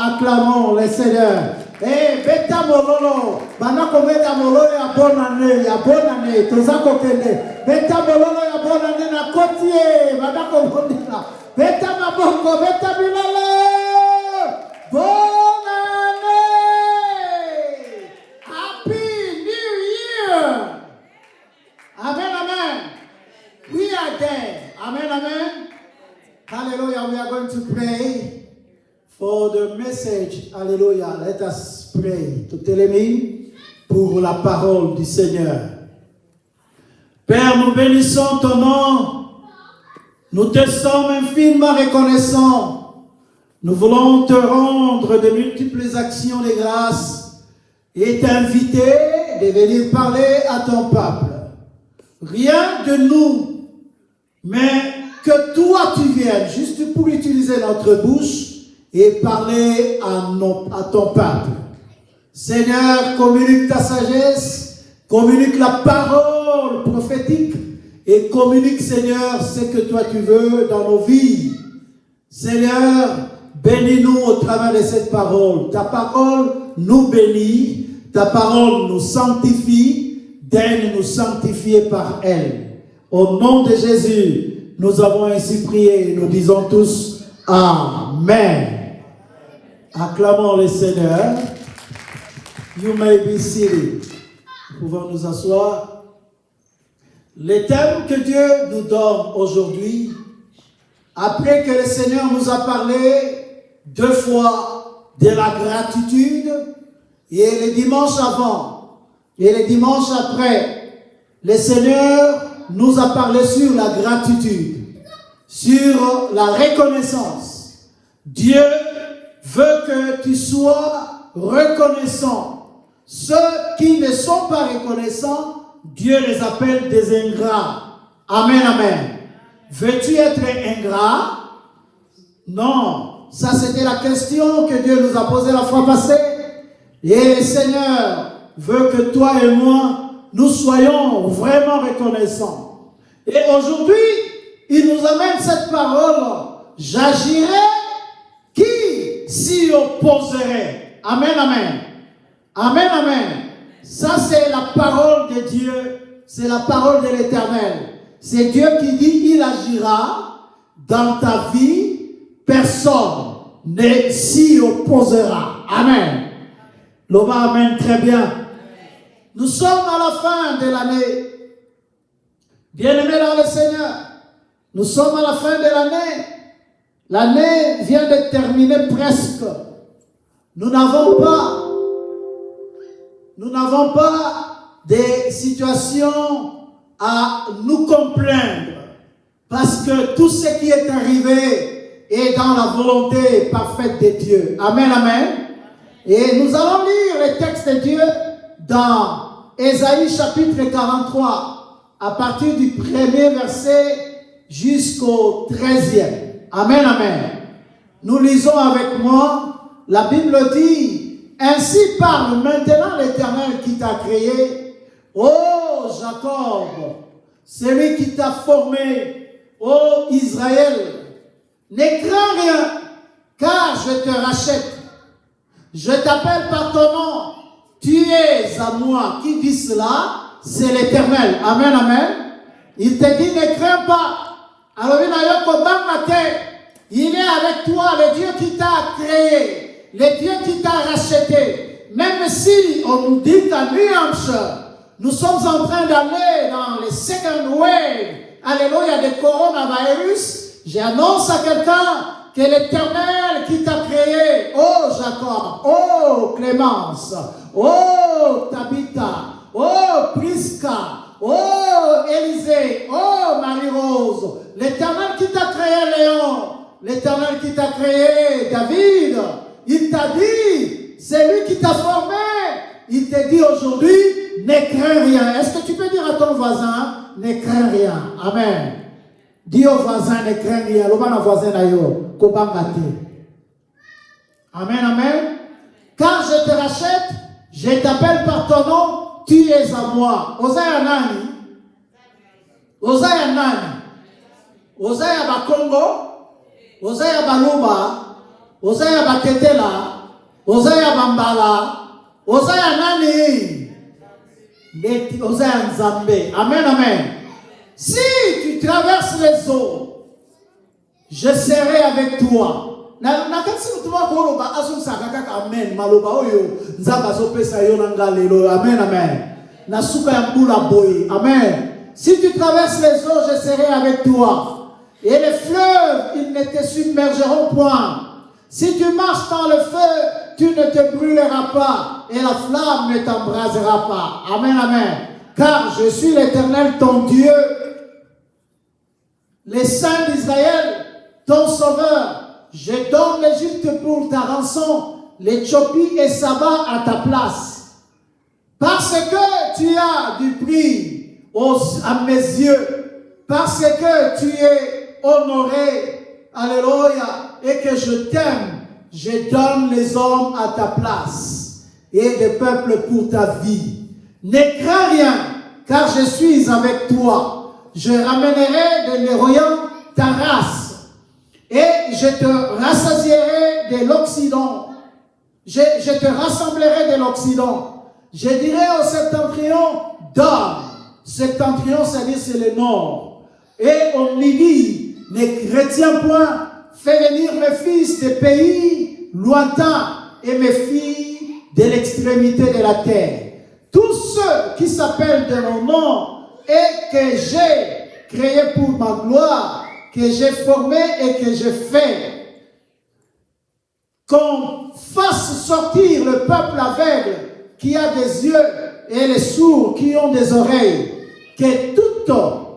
Speaker 3: Acclamons le Seigneur. Eh, beta mololo, bana kometa mololo ya bonne année, toza kokende. Beta mololo ya bonne année na kotie, bana komondina. Beta maboko, beta bilale. Bonne année. Happy New Year. Amen, amen. We are there. Amen, amen. Hallelujah. We are going to pray for the message. Hallelujah. Let us pray. To Télémine pour la parole du Seigneur.
Speaker 1: Père, nous bénissons ton nom. Nous te sommes infiniment reconnaissants. Nous voulons te rendre de multiples actions de grâce et t'inviter de venir parler à ton peuple. Rien de nous, mais que toi tu viennes juste pour utiliser notre bouche et parler à ton peuple. Seigneur, communique ta sagesse, communique la parole prophétique et communique, Seigneur, ce que toi tu veux dans nos vies. Seigneur, bénis-nous au travers de cette parole. Ta parole nous bénit, ta parole nous sanctifie, daigne nous sanctifier par elle. Au nom de Jésus, nous avons ainsi prié et nous disons tous Amen. Acclamons le Seigneur. You may be seated. Nous pouvons nous asseoir. Le thème que Dieu nous donne aujourd'hui, après que le Seigneur nous a parlé 2 fois de la gratitude, et le dimanche avant, et le dimanche après, le Seigneur nous a parlé sur la gratitude, sur la reconnaissance. Dieu veut que tu sois reconnaissant. Ceux qui ne sont pas reconnaissants, Dieu les appelle des ingrats. Amen, amen. Veux-tu être ingrat? Non.
Speaker 3: Ça, c'était la question que Dieu nous a posée la fois passée. Et le Seigneur veut que toi et moi, nous soyons vraiment reconnaissants. Et aujourd'hui, il nous amène cette parole. J'agirai, qui s'y opposerait? Amen, amen. Amen, amen. Ça, c'est la parole de Dieu. C'est la parole de l'Éternel. C'est Dieu qui dit, il agira dans ta vie. Personne ne s'y opposera. Amen. L'Oba, amen, très bien. Nous sommes à la fin de l'année. Bien-aimés dans le Seigneur, nous sommes à la fin de l'année. L'année vient de terminer presque. Nous n'avons pas des situations à nous complaindre. Parce que tout ce qui est arrivé est dans la volonté parfaite de Dieu. Amen, amen. Et nous allons lire les textes de Dieu dans Ésaïe chapitre 43, à partir du 1er verset jusqu'au 13e. Amen, amen. Nous lisons avec moi, la Bible dit, ainsi parle maintenant l'Éternel qui t'a créé, ô Jacob, celui qui t'a formé, ô Israël, ne crains rien, car je te rachète. Je t'appelle par ton nom, tu es à moi. Qui dit cela? C'est l'Éternel. Amen, amen. Il te dit, ne crains pas. Alors, il est avec toi, le Dieu qui t'a créé, le Dieu qui t'a racheté. Même si on nous dit qu'à New Hampshire, nous sommes en train d'aller dans le second wave, alléluia, de coronavirus, j'annonce à quelqu'un que l'Éternel qui t'a créé, oh Jacob, oh Clémence, oh Tabitha, oh Prisca, oh Élisée, oh Marie-Rose, l'Éternel qui t'a créé Léon, l'Éternel qui t'a créé David, il t'a dit, c'est lui qui t'a formé, il te dit aujourd'hui, ne crains rien. Est-ce que tu peux dire à ton voisin, ne crains rien? Amen. Dis au voisin, ne crains rien. Le voisin d'ailleurs, amen, amen. Quand je te rachète, je t'appelle par ton nom, tu es à moi. Osaya nani? Osaya nani? Osaya Bakongo? Osaya Baluba? Osaya Baketela? Osaya Bambala? Osaya nani? Osaya Nzambe. Amen, amen. Si tu traverses les eaux, je serai avec toi. Amen. Amen. Amen. Si tu traverses les eaux, je serai avec toi. Et les fleuves, ils ne te submergeront point. Si tu marches dans le feu, tu ne te brûleras pas. Et la flamme ne t'embrasera pas. Amen, amen. Car je suis l'Éternel, ton Dieu, les saints d'Israël, ton sauveur. Je donne l'Égypte pour ta rançon, l'Éthiopie et Saba à ta place. Parce que tu as du prix à mes yeux, parce que tu es honoré, alléluia, et que je t'aime, je donne les hommes à ta place et des peuples pour ta vie. Ne crains rien, car je suis avec toi. Je ramènerai de l'Orient ta race. Et je te rassasierai de l'Occident. Je te rassemblerai de l'Occident. Je dirai au septentrion, donne. Septentrion, c'est-à-dire c'est le nord. Et on lui dit, ne retiens point, fais venir mes fils des pays lointains et mes filles de l'extrémité de la terre. Tous ceux qui s'appellent de mon nom et que j'ai créé pour ma gloire, que j'ai formé et que j'ai fait, qu'on fasse sortir le peuple aveugle qui a des yeux et les sourds qui ont des oreilles, que toutes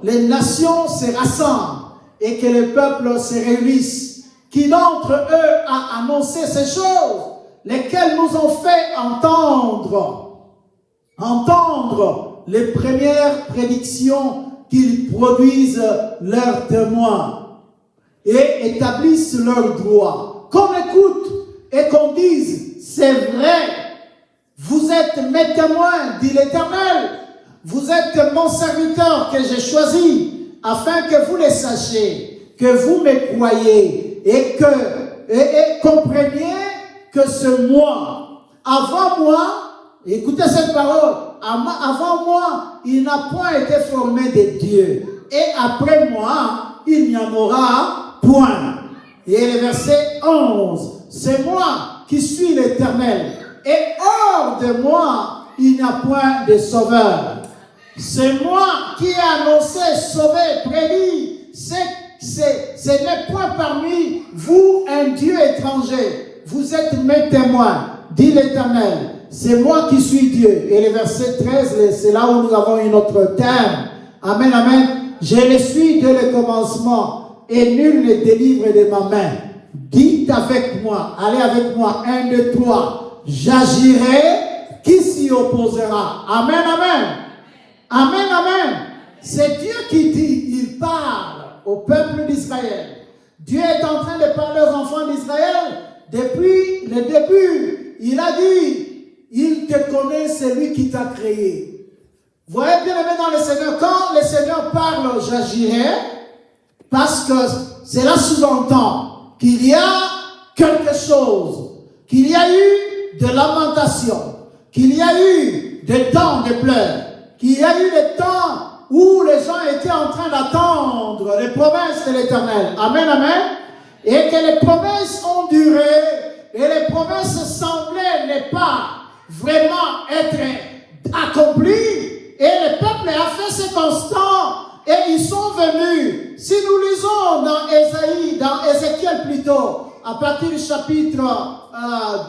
Speaker 3: les nations se rassemblent et que les peuples se réunissent. Qui d'entre eux a annoncé ces choses, lesquelles nous ont fait entendre les premières prédictions qu'ils produisent leurs témoins et établissent leurs droits. qu'on écoute et qu'on dise, c'est vrai, vous êtes mes témoins, dit l'Éternel, vous êtes mon serviteur que j'ai choisi, afin que vous le sachiez, que vous me croyez et que compreniez que ce moi, avant moi, écoutez cette parole, avant moi, il n'a point été formé de Dieu, et après moi, il n'y en aura point. Et le verset 11, c'est moi qui suis l'Éternel, et hors de moi, il n'y a point de sauveur. C'est moi qui ai annoncé, sauvé, prédit. Ce n'est point parmi vous un Dieu étranger. Vous êtes mes témoins, dit l'Éternel. C'est moi qui suis Dieu. Et le verset 13, c'est là où nous avons un autre terme. Amen, amen. Je le suis dès le commencement, et nul ne délivre de ma main. Dites avec moi, allez avec moi, 1, 2, 3. J'agirai, qui s'y opposera? Amen, amen. Amen, amen. C'est Dieu qui dit, il parle au peuple d'Israël. Dieu est en train de parler aux enfants d'Israël depuis le début. Il a dit, il te connaît, c'est lui qui t'a créé. Vous voyez bien aimé dans le Seigneur, quand le Seigneur parle, j'agirai, parce que cela sous-entend qu'il y a quelque chose, qu'il y a eu de lamentation, qu'il y a eu des temps de pleurs, qu'il y a eu des temps où les gens étaient en train d'attendre les promesses de l'Éternel. Amen, amen. Et que les promesses ont duré, et les promesses semblaient ne pas vraiment être accomplies. Et le peuple a fait ce constat, et ils sont venus. Si nous lisons dans Ézéchiel plutôt, à partir du chapitre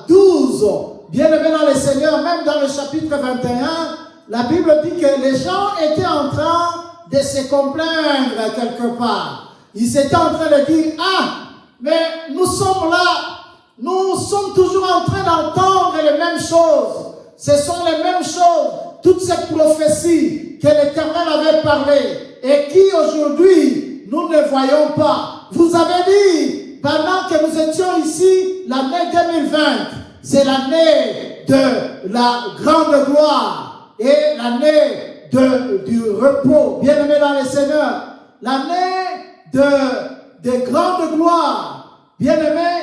Speaker 3: 12, bien aimé dans le Seigneur, même dans le chapitre 21, la Bible dit que les gens étaient en train de se complaindre quelque part. Ils étaient en train de dire, ah, mais nous sommes là, nous sommes toujours en train d'entendre les mêmes choses. Ce sont les mêmes choses, toutes ces prophéties que l'Éternel avait parlé et qui aujourd'hui nous ne voyons pas. Vous avez dit, pendant que nous étions ici, l'année 2020, c'est l'année de la grande gloire et l'année du repos, bien aimé dans le Seigneur, l'année de grande gloire, bien aimé,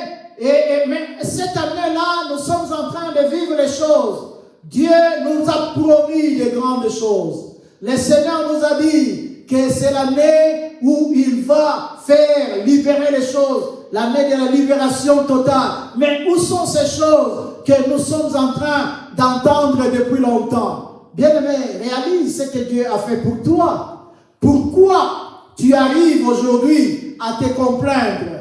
Speaker 3: mais cette année-là, nous sommes en train de vivre les choses. Dieu nous a promis de grandes choses. Le Seigneur nous a dit que c'est l'année où il va faire libérer les choses, l'année de la libération totale. Mais où sont ces choses que nous sommes en train d'entendre depuis longtemps? Bien-aimé, réalise ce que Dieu a fait pour toi. Pourquoi tu arrives aujourd'hui à te complaindre?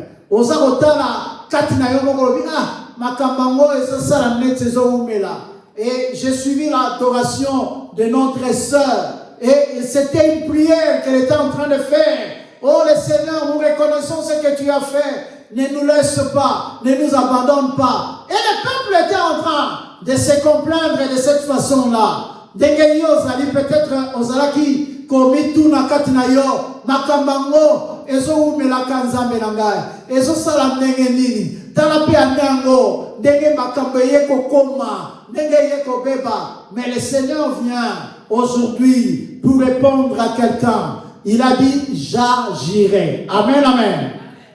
Speaker 3: Et j'ai suivi l'adoration de notre sœur. Et c'était une prière qu'elle était en train de faire. Oh le Seigneur, nous reconnaissons ce que tu as fait. Ne nous laisse pas, ne nous abandonne pas. Et le peuple était en train de se complaindre de cette façon-là. Peut-être ozalaki komitu na katina yo makambango ezo umela kanzambe na ngai ezo sala ndenge nini tala pe anango ndenge makambo yeko koma ndenge yeko beba. Mais le Seigneur vient aujourd'hui pour répondre à quelqu'un. Il a dit j'agirai. Amen, amen.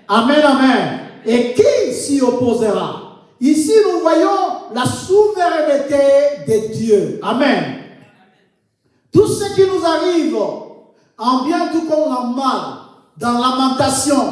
Speaker 3: Amen, amen. Et qui s'y opposera? Ici nous voyons la souveraineté de Dieu. Amen. Tout ce qui nous arrive, en bien tout comme en mal, dans Lamentation,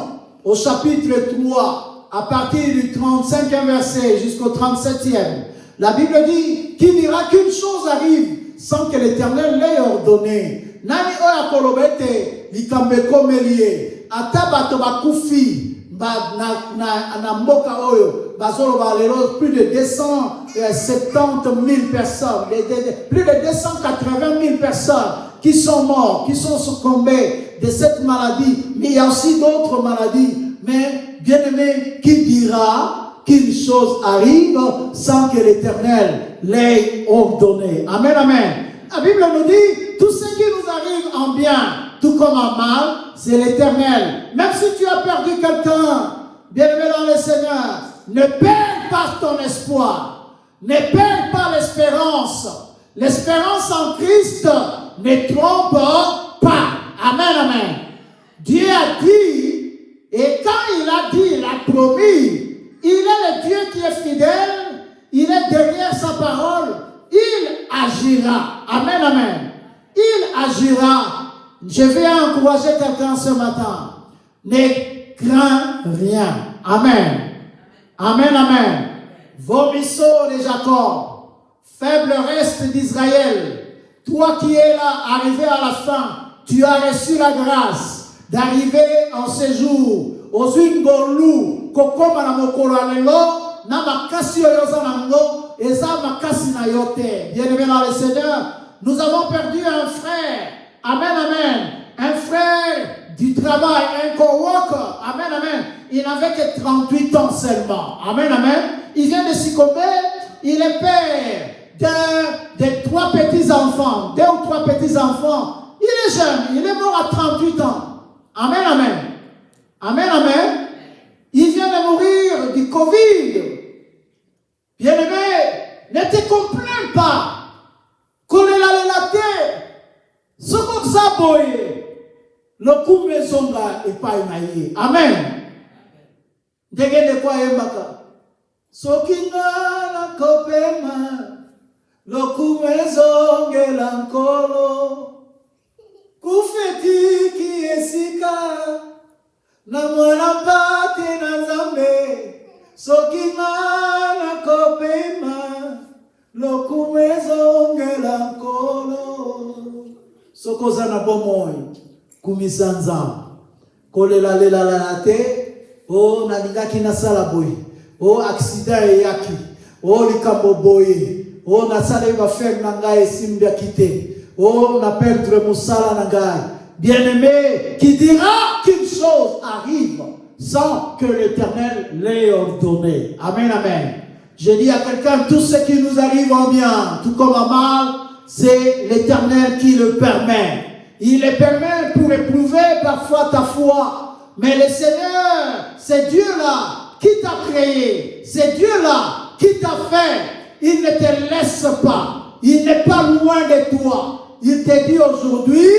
Speaker 3: au chapitre 3, à partir du 35e verset jusqu'au 37e, la Bible dit qu'il dira qu'une chose arrive sans que l'Éternel l'ait ordonné. Nani oya kolobete likambeko melie atabato bakufi na mboka oyo bazolo balelo plus de 270 000 personnes, plus de 280 000 personnes qui sont morts, qui sont succombés de cette maladie. Mais il y a aussi d'autres maladies. Mais bien aimé, qui dira qu'une chose arrive sans que l'Éternel l'ait ordonné? Amen, amen. La Bible nous dit, tout ce qui nous arrive en bien, tout comme en mal, c'est l'Éternel. Même si tu as perdu quelqu'un, bien aimé dans le Seigneur, ne perds pas ton espoir. Ne perds pas l'espérance. L'espérance en Christ ne trompe pas. Amen, amen. Dieu a dit, et quand il a dit, il a promis, il est le Dieu qui est fidèle, il est derrière sa parole, il agira. Amen, amen. Il agira. Je vais encourager quelqu'un ce matin. Ne crains rien. Amen. Amen, amen. Vomissons de Jacob, faible reste d'Israël. Toi qui es là, arrivé à la fin, tu as reçu la grâce d'arriver en séjour. Ozwingolu, kokoma na mokolo alelo, na makasi oyoza nango, eza makasi na yote. Bien-aimé dans le Seigneur, nous avons perdu un frère. Amen, amen. Un frère du travail, un co-worker. Amen, amen. Il n'avait que 38 ans seulement. Amen, amen. Il vient de succomber. Il est père de 3 petits-enfants. 2 ou 3 petits-enfants. Il est jeune. Il est mort à 38 ans. Amen, amen. Amen, amen. Il vient de mourir du Covid. Bien-aimé, ne te complains pas. Kolela la terre. Ce qu'on s'aboye. Le coup maisonga et pas une. Amen. Dégage de quoi yembaka. Sokinga na kopema. Le coup maisonga lankolo. Kufeti ki esika. Na mwana pate na zambe. Sokinga na kopema. Le coup maisonga lankolo. Sokoza na bomoy. Kumisanza kolela lela la te o nalingaki na sala boy o accident yaki o likambo boye o na sala ba faire na ngai simbia kite o na perdre musala na ngai. Bien-aimé, qui dira qu'une chose arrive sans que l'Éternel l'ait ordonné. Amen, amen. Je dis à quelqu'un, tout ce qui nous arrive en bien, tout comme en mal, c'est l'Éternel qui le permet. Il le permet pour éprouver parfois ta foi. Mais le Seigneur, c'est Dieu-là qui t'a créé. C'est Dieu-là qui t'a fait. Il ne te laisse pas. Il n'est pas loin de toi. Il te dit aujourd'hui,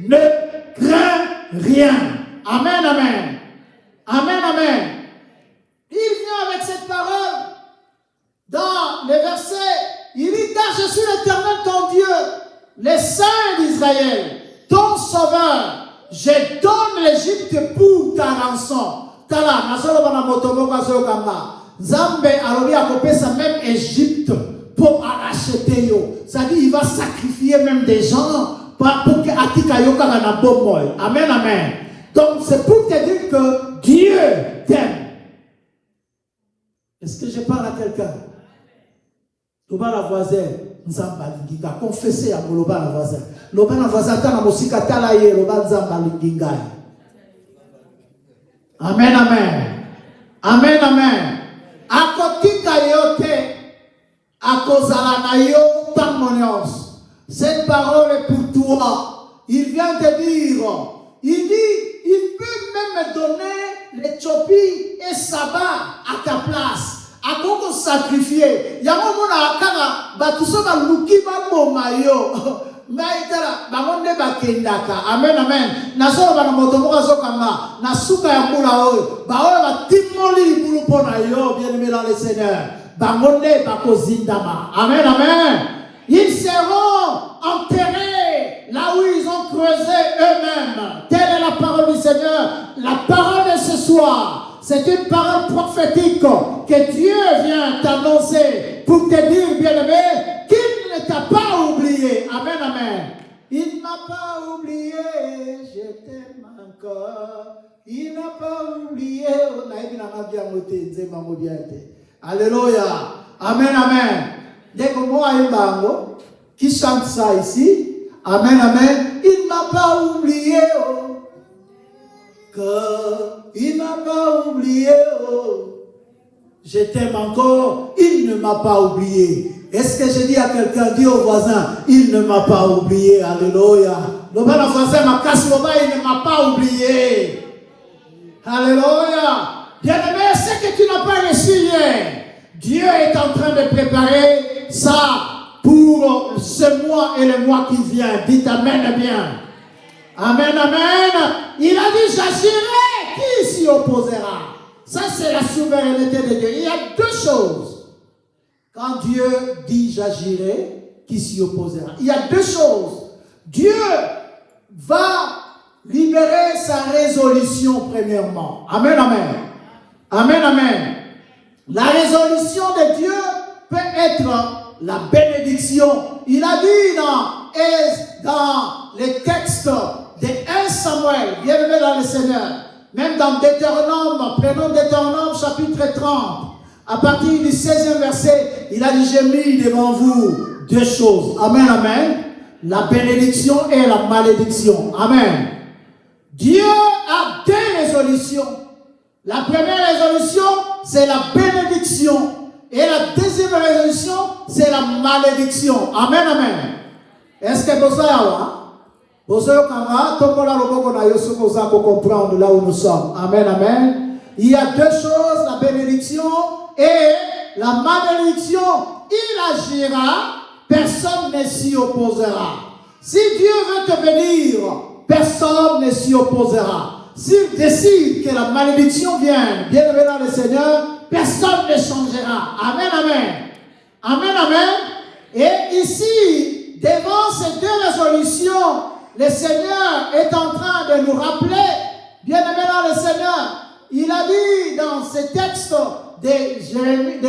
Speaker 3: ne crains rien. Amen, amen. Amen, amen. Il vient avec cette parole. Dans les versets, il dit, car je suis l'Éternel ton Dieu, le Saint d'Israël. Ton sauveur, je donne l'Égypte pour ta rançon. Tala, nasolo bana motomo kaso kamba. Zambe alobi akopesa même Égypte pour racheter yo. Ça dit il va sacrifier même des gens pour que atika yo kaka na bomoy. Amen, amen. Donc c'est pour te dire que Dieu t'aime. Est-ce que je parle à quelqu'un? Toba la voisine. Nzamba linginga confesser à moloba la voisin loba na voisin ta na mosika tala ye loba nzamba linginga. Amen, amen. Amen, amen. Akotika yote akozala na yo tamonios. Cette parole est pour toi. Il vient te dire, il dit, il peut même me donner les Tchopi et Saba à ta place. A koko sacrifier yango mona akanga batuso ba luki ba boma yo maitara bangonde bakendaka. Amen, amen. Naso ba moto moka sokanga na suka ya mula oyo ba oyo ba timoli libulu pona yo. Bien-aimé dans le Seigneur, bangonde bakozindama. Amen, amen. Ils seront enterrés là où ils ont creusé eux-mêmes. Telle est la parole du Seigneur. La parole de ce soir, c'est une parole prophétique que Dieu vient t'annoncer pour te dire, bien-aimé, qu'il ne t'a pas oublié. Amen, amen. Il ne m'a pas oublié, je t'aime encore. Il n'a pas oublié. Alléluia. Amen, amen. Dès que moi, qui chante ça ici, amen, amen. Il ne m'a pas oublié. Il m'a pas oublié, je t'aime encore, il ne m'a pas oublié. Est-ce que je dis à quelqu'un, dis au voisin, il ne m'a pas oublié, alléluia. Le voisin m'a cassé le bas, il ne m'a pas oublié. Alléluia. Bien-aimé, ce que tu n'as pas reçu hier, Dieu est en train de préparer ça pour ce mois et le mois qui vient. Dites Amen bien. Amen, amen. Il a dit, j'agirai, qui s'y opposera? Ça, c'est la souveraineté de Dieu. Il y a deux choses. Quand Dieu dit, j'agirai, qui s'y opposera? Il y a deux choses. Dieu va libérer sa résolution premièrement. Amen, amen. Amen, amen. La résolution de Dieu peut être la bénédiction. Il a dit dans les textes de 1 Samuel, bien aimé dans le Seigneur, même dans Deutéronome, prenons Deutéronome chapitre 30, à partir du 16e verset, il a dit, j'ai mis devant vous deux choses. Amen, amen. La bénédiction et la malédiction. Amen. Dieu a deux résolutions. La première résolution, c'est la bénédiction. Et la deuxième résolution, c'est la malédiction. Amen, amen. Est-ce que vous savez? Vous savez comprendre là où nous sommes. Amen, amen. Il y a deux choses, la bénédiction et la malédiction. Il agira, personne ne s'y opposera. Si Dieu veut te bénir, personne ne s'y opposera. S'il décide que la malédiction vienne, bien aimé dans le Seigneur, personne ne changera. Amen, amen. Amen, amen. Et ici, devant ces deux résolutions, le Seigneur est en train de nous rappeler, bien aimé dans le Seigneur, il a dit dans ce texte d'Ésaïe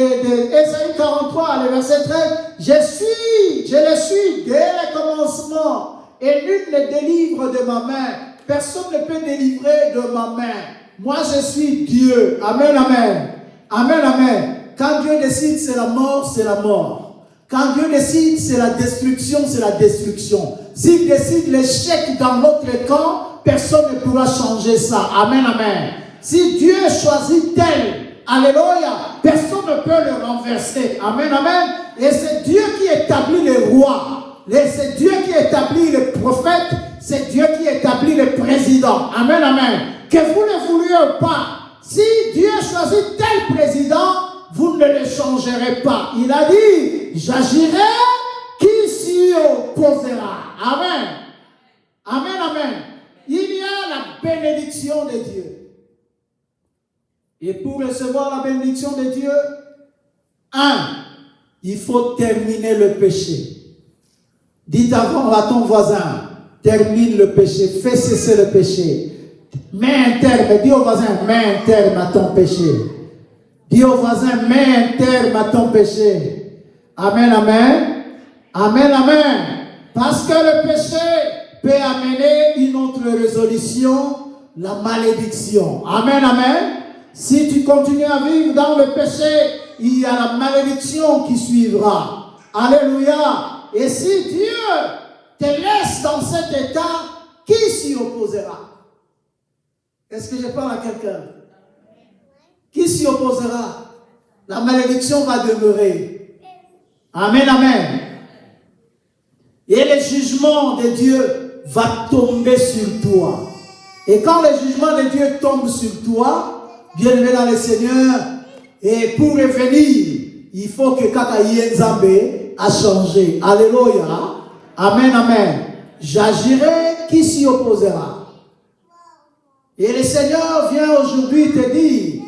Speaker 3: 43, le verset 13, je le suis dès le commencement, et nul ne délivre de ma main. Personne ne peut délivrer de ma main. Moi, je suis Dieu. Amen, amen. Amen, amen. Quand Dieu décide, c'est la mort, c'est la mort. Quand Dieu décide, c'est la destruction, c'est la destruction. S'il décide l'échec dans l'autre camp, personne ne pourra changer ça. Amen, amen. Si Dieu choisit tel, alléluia, personne ne peut le renverser. Amen, amen. Et c'est Dieu qui établit les rois. C'est Dieu qui établit les prophètes. C'est Dieu qui établit les présidents. Amen, amen. Que vous ne vouliez ou pas, si Dieu choisit tel président, vous ne le changerez pas. Il a dit, j'agirai, qui s'y opposera? Amen. Amen, amen. Il y a la bénédiction de Dieu. Et pour recevoir la bénédiction de Dieu, il faut terminer le péché. Dites avant à ton voisin, termine le péché, fais cesser le péché. Mets un terme, dis au voisin, mets un terme à ton péché. Dis au voisin, mets un terme à ton péché. Amen, amen. Amen, amen. Parce que le péché peut amener une autre résolution, la malédiction. Amen, amen. Si tu continues à vivre dans le péché, il y a la malédiction qui suivra. Alléluia. Et si Dieu te laisse dans cet état, qui s'y opposera? Est-ce que je parle à quelqu'un? Qui s'y opposera? La malédiction va demeurer. Amen, amen. Et le jugement de Dieu va tomber sur toi. Et quand le jugement de Dieu tombe sur toi, bien-aimé dans le Seigneur, et pour revenir, il faut que Kaka Yenzambe a changé. Alléluia. Amen, amen. J'agirai, qui s'y opposera? Et le Seigneur vient aujourd'hui te dire,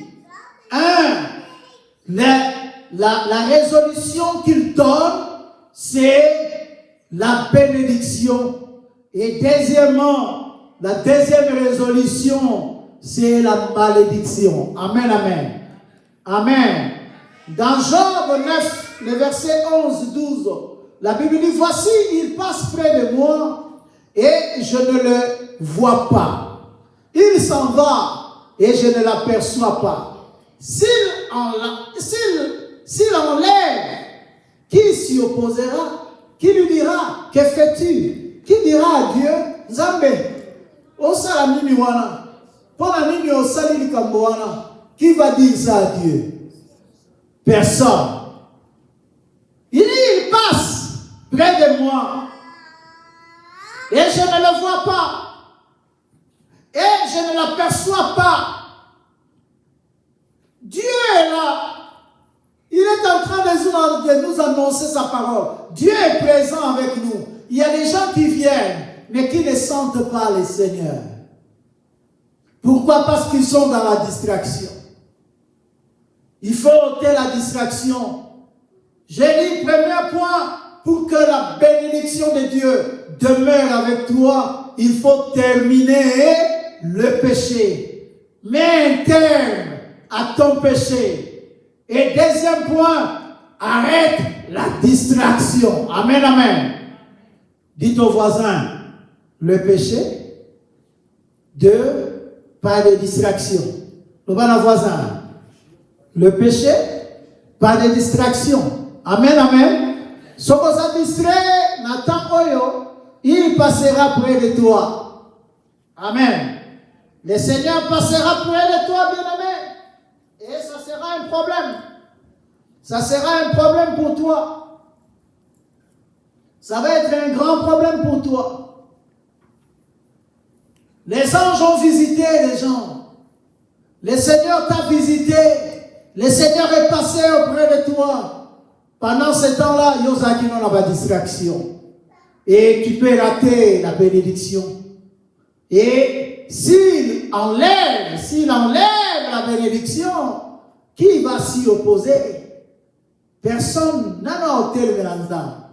Speaker 3: la résolution qu'il donne, c'est la bénédiction. Et deuxièmement, la deuxième résolution, c'est la malédiction. Amen, amen. Amen. Dans Job 9, le verset 11-12, la Bible dit, voici, il passe près de moi et je ne le vois pas. Il s'en va et je ne l'aperçois pas. S'il enlève, qui s'y opposera? Qui lui dira, que fais-tu? Qui dira à Dieu, Nzambe, osala nini wana? Pona nini osali likambo wana? Qui va dire ça à Dieu? Personne. Il passe près de moi et je ne le vois pas. Et je ne l'aperçois pas. Dieu de nous annoncer sa parole. Dieu est présent avec nous. Il y a des gens qui viennent, mais qui ne sentent pas le Seigneur. Pourquoi? Parce qu'ils sont dans la distraction. Il faut ôter la distraction. J'ai dit, premier point, pour que la bénédiction de Dieu demeure avec toi, il faut terminer le péché. Mets un terme à ton péché. Et deuxième point, arrête la distraction. Amen, amen. Dites au voisin, le péché, 2, pas de distraction. Le voisin, le péché, pas de distraction. Amen, amen. Ce qu'on s'est distrait, Nathan Oyo, il passera près de toi. Amen. Le Seigneur passera près de toi, bien-aimé. Et ça sera un problème. Ça sera un problème pour toi. Ça va être un grand problème pour toi. Les anges ont visité les gens. Le Seigneur t'a visité. Le Seigneur est passé auprès de toi. Pendant ce temps-là, il y a pas de distraction. Et tu peux rater la bénédiction. Et s'il enlève la bénédiction, qui va s'y opposer? Personne n'a hôtel Mélanzan.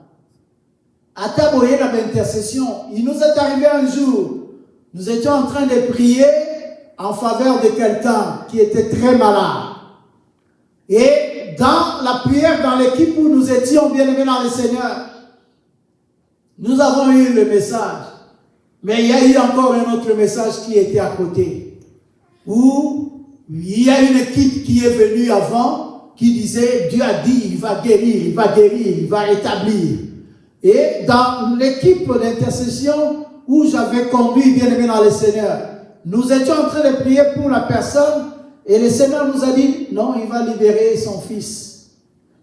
Speaker 3: À Taboye, la intercession, il nous est arrivé un jour, nous étions en train de prier en faveur de quelqu'un qui était très malade. Et dans la prière, dans l'équipe où nous étions bien-aimés dans le Seigneur, nous avons eu le message. Mais il y a eu encore un autre message qui était à côté. Où il y a une équipe qui est venue avant, qui disait, Dieu a dit, il va guérir, il va guérir, il va rétablir. Et dans l'équipe d'intercession où j'avais conduit bien-aimé dans le Seigneur, nous étions en train de prier pour la personne et le Seigneur nous a dit, non, il va libérer son fils.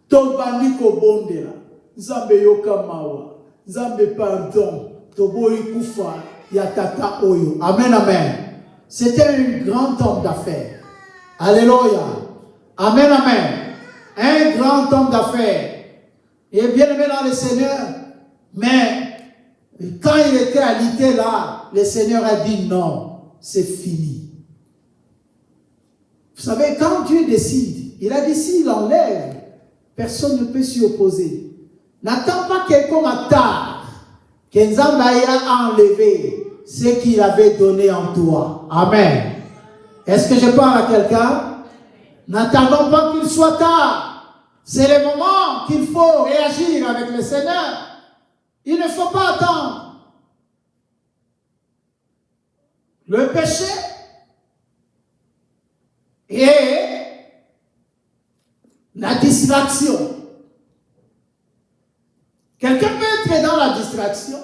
Speaker 3: Tobandiko bondela, Nzambe yokamawa, Nzambe pardon, Toboyi kufa, yatata oyo. Amen, amen. C'était un grand homme d'affaires. Alléluia. Amen, amen. Un grand homme d'affaires. Et bien-aimé dans le Seigneur, mais quand il était alité là, le Seigneur a dit non, c'est fini. Vous savez, quand Dieu décide, il a dit s'il enlève, personne ne peut s'y opposer. N'attends pas quelqu'un à tard, qu'Enzambaï a enlevé ce qu'il avait donné en toi. Amen. Est-ce que je parle à quelqu'un? N'attendons pas qu'il soit tard. C'est le moment qu'il faut réagir avec le Seigneur. Il ne faut pas attendre. Le péché et la distraction. Quelqu'un peut être dans la distraction.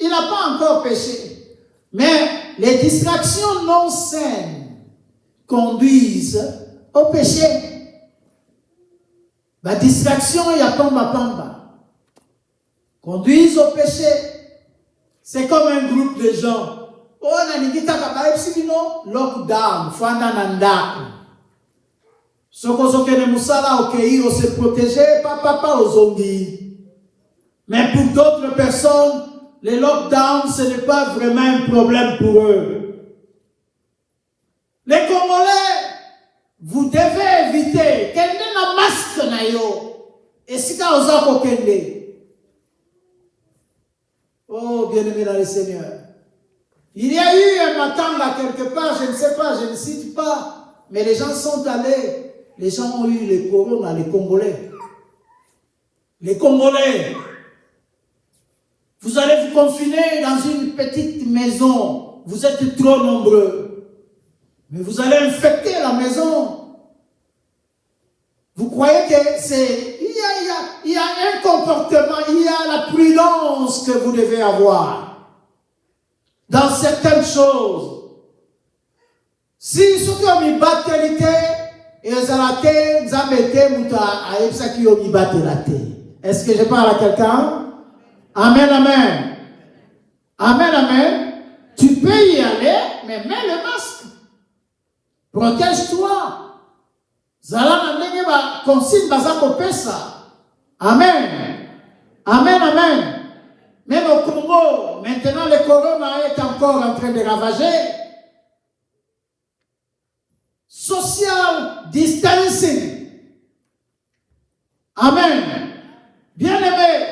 Speaker 3: Il n'a pas encore péché. Mais les distractions non saines conduisent au péché. La distraction, il y a pamba. Conduisent au péché. C'est comme un groupe de gens. Oh, lockdown, fanda nandaku. Sokosokene musala okei, on se protéger, papa ozongi. Mais pour d'autres personnes, les lockdowns, ce n'est pas vraiment un problème pour eux. Les Congolais, vous devez éviter. Quel est la masque nayo? Et si t'as osé kokende. Oh, bien-aimé dans le Seigneur. Il y a eu un matanga quelque part, je ne sais pas, je ne cite pas, mais les gens sont allés, les gens ont eu le corona, les Congolais. Les Congolais, vous allez vous confiner dans une petite maison, vous êtes trop nombreux, mais vous allez infecter la maison. Vous croyez que c'est... Il y a un comportement, il y a la prudence que vous devez avoir dans certaines choses. Si ce que vous battez, est-ce que je parle à quelqu'un? Amen, amen. Amen, amen. Tu peux y aller, mais mets le masque. Protège-toi. Zala na ndenge ba consigne bazako pesa. Amen. Amen, amen. Même au Congo, maintenant le corona est encore en train de ravager. Social distancing. Amen. Bien-aimés,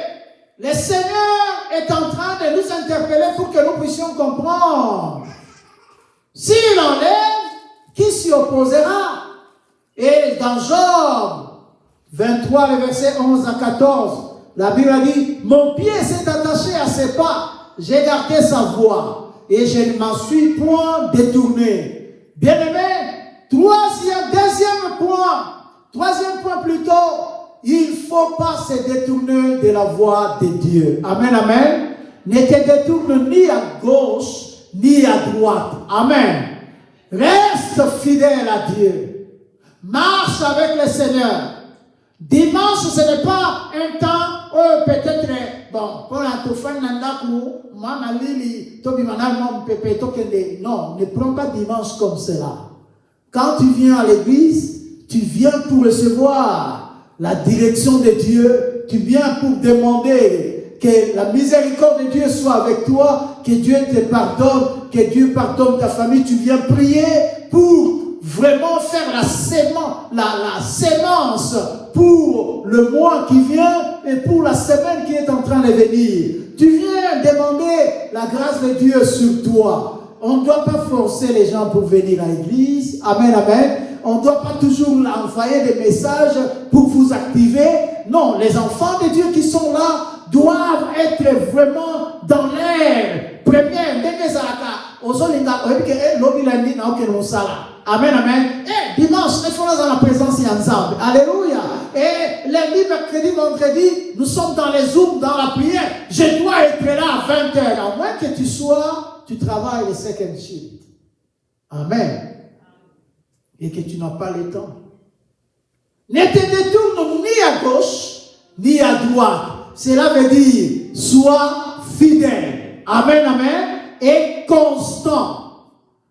Speaker 3: le Seigneur est en train de nous interpeller pour que nous puissions comprendre. S'il enlève, qui s'y opposera? Et dans Job 23, le verset 11 à 14, la Bible a dit, mon pied s'est attaché à ses pas, j'ai gardé sa voie, et je ne m'en suis point détourné. Bien-aimé, troisième point plutôt, il ne faut pas se détourner de la voie de Dieu. Amen, amen. Ne te détourne ni à gauche, ni à droite. Amen. Reste fidèle à Dieu. Marche avec le Seigneur. Dimanche, ce n'est pas un temps où peut-être, bon, pour la toufane nandaku, mama lili, tobi manal pepe tokende. Non, ne prends pas dimanche comme cela. Quand tu viens à l'église, tu viens pour recevoir la direction de Dieu. Tu viens pour demander que la miséricorde de Dieu soit avec toi, que Dieu te pardonne, que Dieu pardonne ta famille. Tu viens prier pour vraiment faire la sémence pour le mois qui vient et pour la semaine qui est en train de venir. Tu viens demander la grâce de Dieu sur toi. On ne doit pas forcer les gens pour venir à l'église. Amen, amen. On ne doit pas toujours envoyer des messages pour vous activer. Non, les enfants de Dieu qui sont là doivent être vraiment dans l'air. Première, amen, amen. Et dimanche, nous sommes dans la présence ensemble. Alléluia. Et lundi, mercredi, vendredi, nous sommes dans les zooms, dans la prière. Je dois être là à 20h. À moins que tu travailles le second shift. Amen. Et que tu n'as pas le temps. Ne te détourne ni à gauche, ni à droite. Cela veut dire, sois fidèle. Amen, amen. Et constant.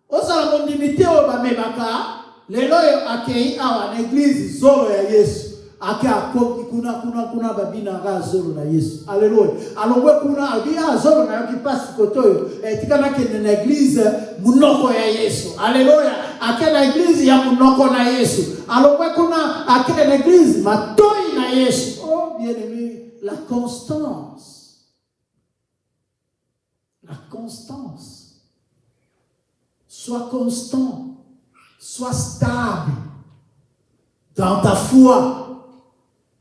Speaker 3: Osala mondimité o bamebaka lelo akei awa l'église zolo ya Yesu aka kuna babina ga zolo na Yesu. Alléluia. Alongwe kuna abia zolo na yoki passe kotoyo etikana ke na église munoko ya Yesu. Alléluia. Aka na église ya munoko na Yesu. Alongwe kuna aka na église matoi na Yesu. Oh bien-aimé, la constance. La constance. Sois constant, sois stable dans ta foi.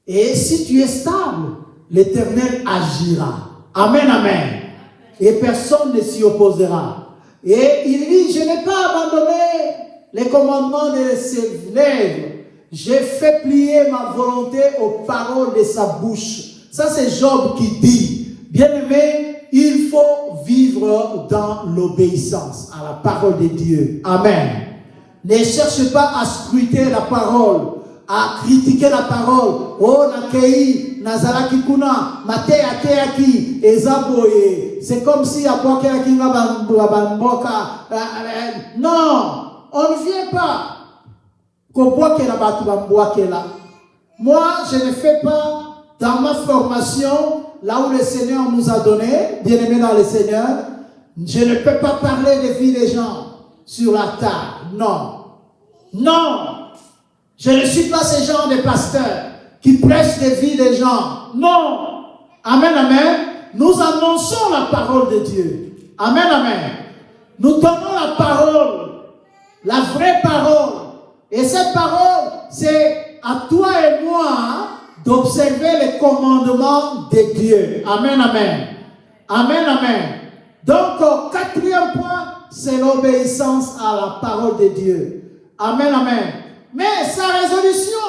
Speaker 3: Et si tu es stable, l'Éternel agira. Amen, amen. Et personne ne s'y opposera. Et il dit, je n'ai pas abandonné les commandements de ses lèvres. J'ai fait plier ma volonté aux paroles de sa bouche. Ça, c'est Job qui dit, bien-aimé, il faut vivre dans l'obéissance à la parole de Dieu. Amen. Ne cherche pas à scruter la parole, à critiquer la parole. Oh, nakei, nazalaki kuna, mate ateaki, ezaboye. C'est comme si à quoi qu'il y a non, on ne vient pas. Moi, je ne fais pas dans ma formation. Là où le Seigneur nous a donné, bien-aimés dans le Seigneur, je ne peux pas parler de vie des gens sur la table. Non. Non. Je ne suis pas ce genre de pasteur qui prêche des vies des gens. Non. Amen, amen. Nous annonçons la parole de Dieu. Amen, amen. Nous donnons la parole, la vraie parole. Et cette parole, c'est à toi et moi d'observer les commandements de Dieu. Amen, amen. Amen, amen. Donc, quatrième point, c'est l'obéissance à la parole de Dieu. Amen, amen. Mais sa résolution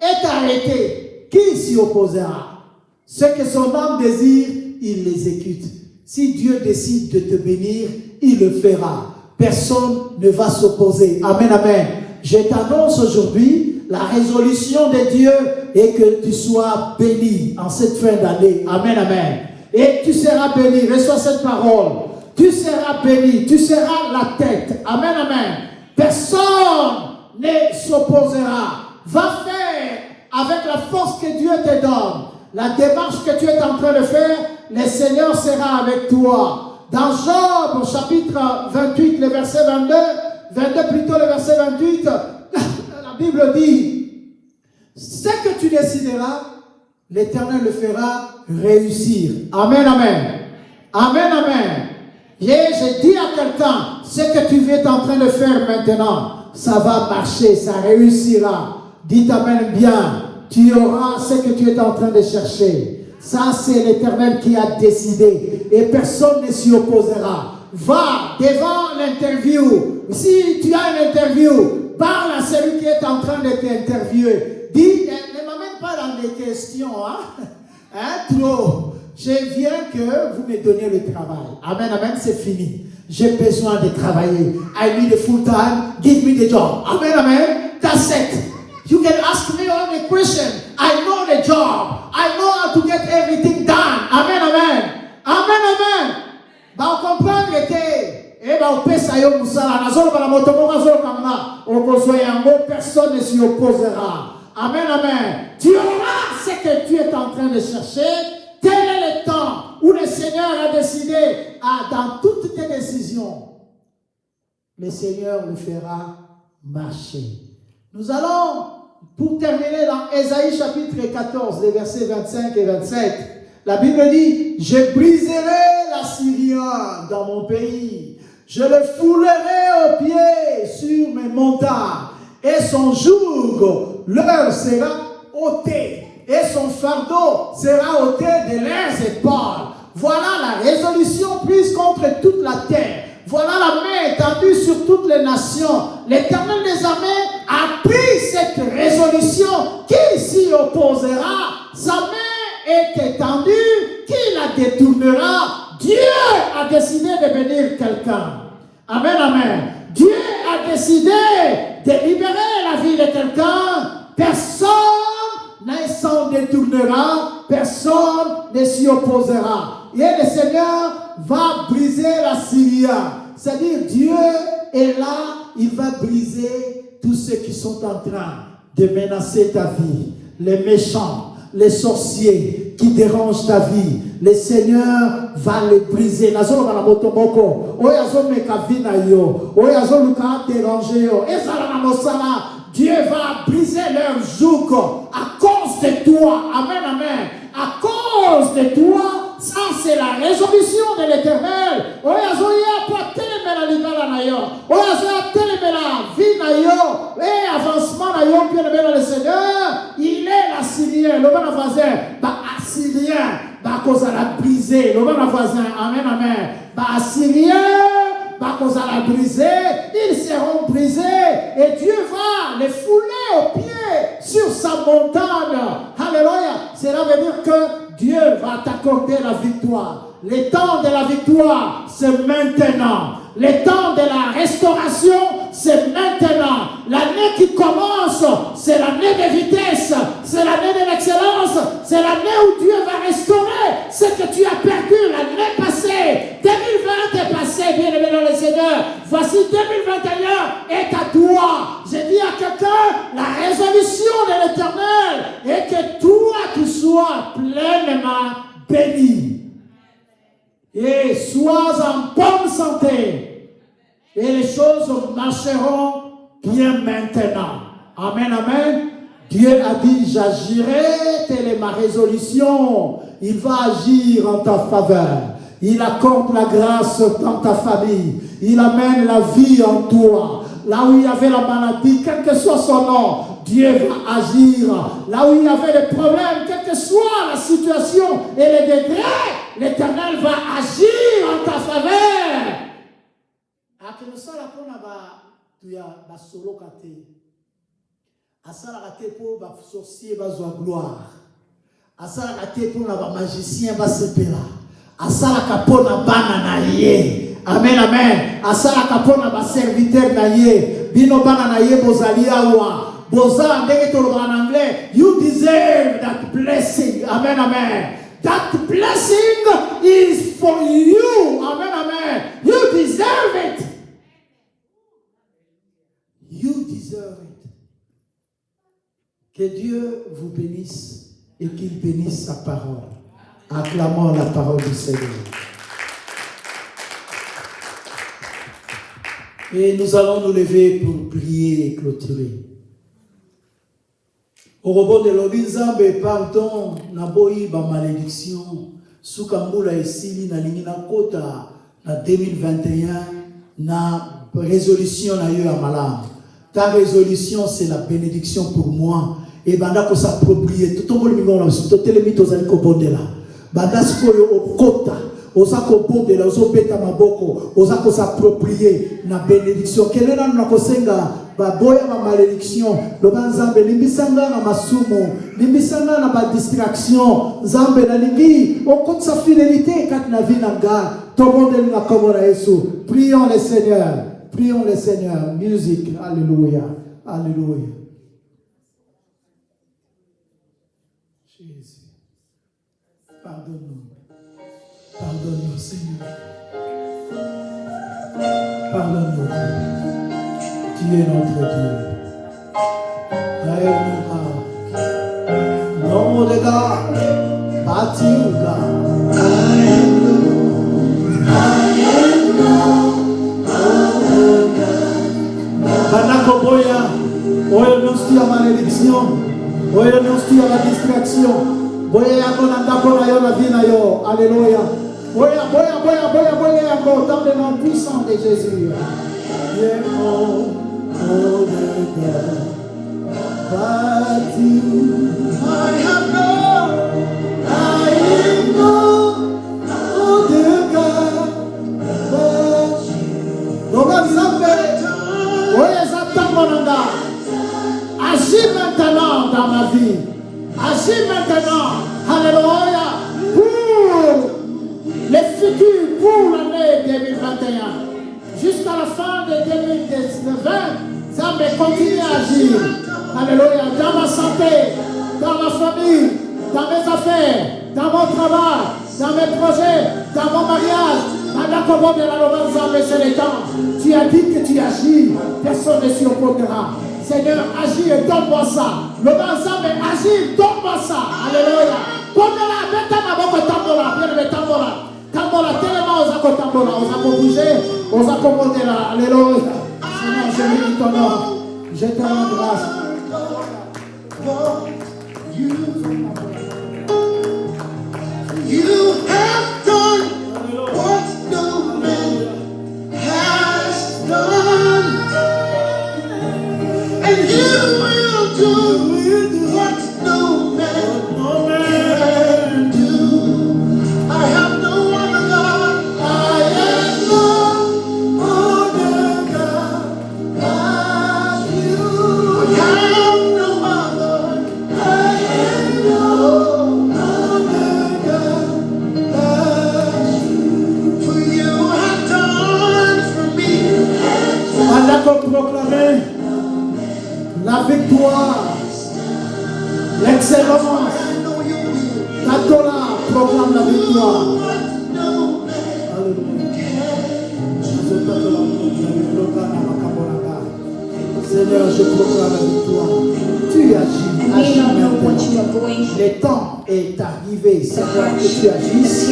Speaker 3: est arrêtée. Qui s'y opposera? Ce que son âme désire, il l'exécute. Si Dieu décide de te bénir, il le fera. Personne ne va s'opposer. Amen, amen. Je t'annonce aujourd'hui la résolution de Dieu est que tu sois béni en cette fin d'année. Amen, amen. Et tu seras béni. Reçois cette parole. Tu seras béni. Tu seras la tête. Amen, amen. Personne ne s'opposera. Va faire avec la force que Dieu te donne. La démarche que tu es en train de faire, le Seigneur sera avec toi. Dans Job, chapitre 28, le verset 22 plutôt, le verset 28, la Bible dit, ce que tu décideras, l'Éternel le fera réussir. Amen, amen. Amen, amen. Et je dis à quelqu'un, ce que tu es en train de faire maintenant, ça va marcher, ça réussira. Dites amen bien. Tu auras ce que tu es en train de chercher. Ça, c'est l'Éternel qui a décidé. Et personne ne s'y opposera. Va devant l'interview. Si tu as une interview, parle à celui qui est en train de t'interviewer. Dis, ne m'amène pas dans des questions. Trop. Je viens que vous me donniez le travail. Amen, amen, c'est fini. J'ai besoin de travailler. I need a full time. Give me the job. Amen, amen. That's it. You can ask me all the questions. I know the job. I know how to get everything done. Amen, amen. Amen, amen. Ba comprendre que ba pesa yo musala na zolo ba moto mo zolo kama okozo yango personne ne s'y opposera. Amen, amen. Tu auras ce que tu es en train de chercher. Tel est le temps où le Seigneur a décidé, dans toutes tes décisions, le Seigneur le fera marcher. Nous allons, pour terminer, dans Ésaïe chapitre 14, les versets 25 et 27. La Bible dit, je briserai l'Assyrien dans mon pays. Je le foulerai aux pieds sur mes montagnes. Et son joug leur sera ôté. Et son fardeau sera ôté de leurs épaules. Voilà la résolution prise contre toute la terre. Voilà la main étendue sur toutes les nations. L'Éternel des armées a pris cette résolution. Qui s'y opposera? Sa main est étendue. Qui la détournera? Dieu a décidé de bénir quelqu'un. Amen, amen. Dieu a décidé de libérer la vie de quelqu'un. Personne ne s'en détournera, personne ne s'y opposera. Et le Seigneur va briser l'Assyrien. C'est-à-dire, Dieu est là, il va briser tous ceux qui sont en train de menacer ta vie. Les méchants, les sorciers qui dérangent ta vie. Le Seigneur va les briser. Dieu va briser leur joug à cause de toi. Amen, amen. À cause de toi, ça c'est la résolution de l'Éternel. Et avancement le Seigneur, il est l'Assyrien. Le bon voisin, Assyrien, cause à la briser. Le bon voisin, amen, amen. Assyrien, cause à la briser, ils seront brisés et Dieu va les fouler aux pieds sur sa montagne. Alléluia. Cela veut dire que Dieu va t'accorder la victoire. Le temps de la victoire, c'est maintenant. Le temps de la restauration, c'est maintenant. L'année qui commence, c'est l'année de vitesse, c'est l'année de l'excellence, c'est l'année où Dieu va restaurer ce que tu as perdu l'année passée. 2020 est passé, bien aimé dans le Seigneur. Voici 2021 est à toi. J'ai dit à quelqu'un, la résolution de l'Éternel est que toi tu sois pleinement béni. Et sois en bonne santé. Et les choses marcheront bien maintenant. Amen, amen. Dieu a dit, j'agirai, telle est ma résolution. Il va agir en ta faveur. Il accorde la grâce dans ta famille. Il amène la vie en toi. Là où il y avait la maladie, quel que soit son nom, Dieu va agir. Là où il y avait des problèmes, quelle que soit la situation et les degrés, l'Éternel va agir en ta faveur.
Speaker 1: Asala te pour ba sorcier ba zo gloire. Asala te pour na ba magicien ba sepela. Asala ka pona bana na ye. Amen, amen. Asala ka pona ba serviteur na ye. Bino bana na ye bozali awa. Boza ndenge to en anglais. You deserve that blessing. Amen, amen. That blessing is for you. Amen, amen. You deserve it. You deserve it. Que Dieu vous bénisse et qu'il bénisse sa parole. Acclamons la parole du Seigneur. Et nous allons nous lever pour prier et clôturer. Au rebond de l'Obinzambe, pardon, naboyi ba malédiction, Sukambula esili na lingi na kota na 2021, na résolution na yo ya malamu. Ta résolution, c'est la bénédiction pour moi. Et banda ko s'approprier. Tout le monde me dit, tout le monde ozali ko bondela. Banda sikoyo okota. Osako bondela, ozobeta maboko, osako s'approprier na bénédiction. Quelle est la nakosenga? Baboya ma malédiction. Le banzambe limbisanga na masumo, limbisanga na ba distraction. Zambe na lingi, okot sa fidélité kat na vie na ga. Tobondeli na komora Yesu. Prions le Seigneur. Prions le Seigneur. Musique. Alléluia. Alléluia. Jésus. Pardonne-nous. Pardonne-nous, Seigneur. Pardonne-nous. Tu es notre Dieu. Alléluia. Non, les gars. Bâti ou gars. Banako boya, oyo non à malédiction, oyo non à la distraction, boya yako na ndako na yo na vie na yo, alléluia. Boya yako dans le nom puissant de Jésus. Yeah, oh the God, but you, I have no, oh the God, but you. Agis maintenant dans ma vie. Agis maintenant. Alléluia. Pour les futurs, pour l'année 2021. Jusqu'à la fin de 2019, Zambé continue à agir. Alléluia. Dans ma santé, dans ma famille, dans mes affaires, dans mon travail, dans mes projets, dans mon mariage. C'est le temps. Tu as dit que tu agis. Personne ne s'y opposera. Seigneur, agis et donne-moi ça. Le ensemble, agis, donne-moi ça. Alléluia. Tambola, bien tambola. Tambola, tellement aux accords tambola. Aux accords bouger, aux accords monter là. Alléluia. Seigneur, je bénis ton nom. Je te rends grâce. You have done what no man has done, and you will do what no man can do. I have no other God. I have no other God but you. I have no other. I have no other God but you. For you have done for me. Pendant qu'on proclamait la victoire, l'excellence, Tatola proclame la victoire. Seigneur, je proclame la victoire. Tu agis, agis maintenant. Le temps est arrivé, Seigneur, que tu agisses.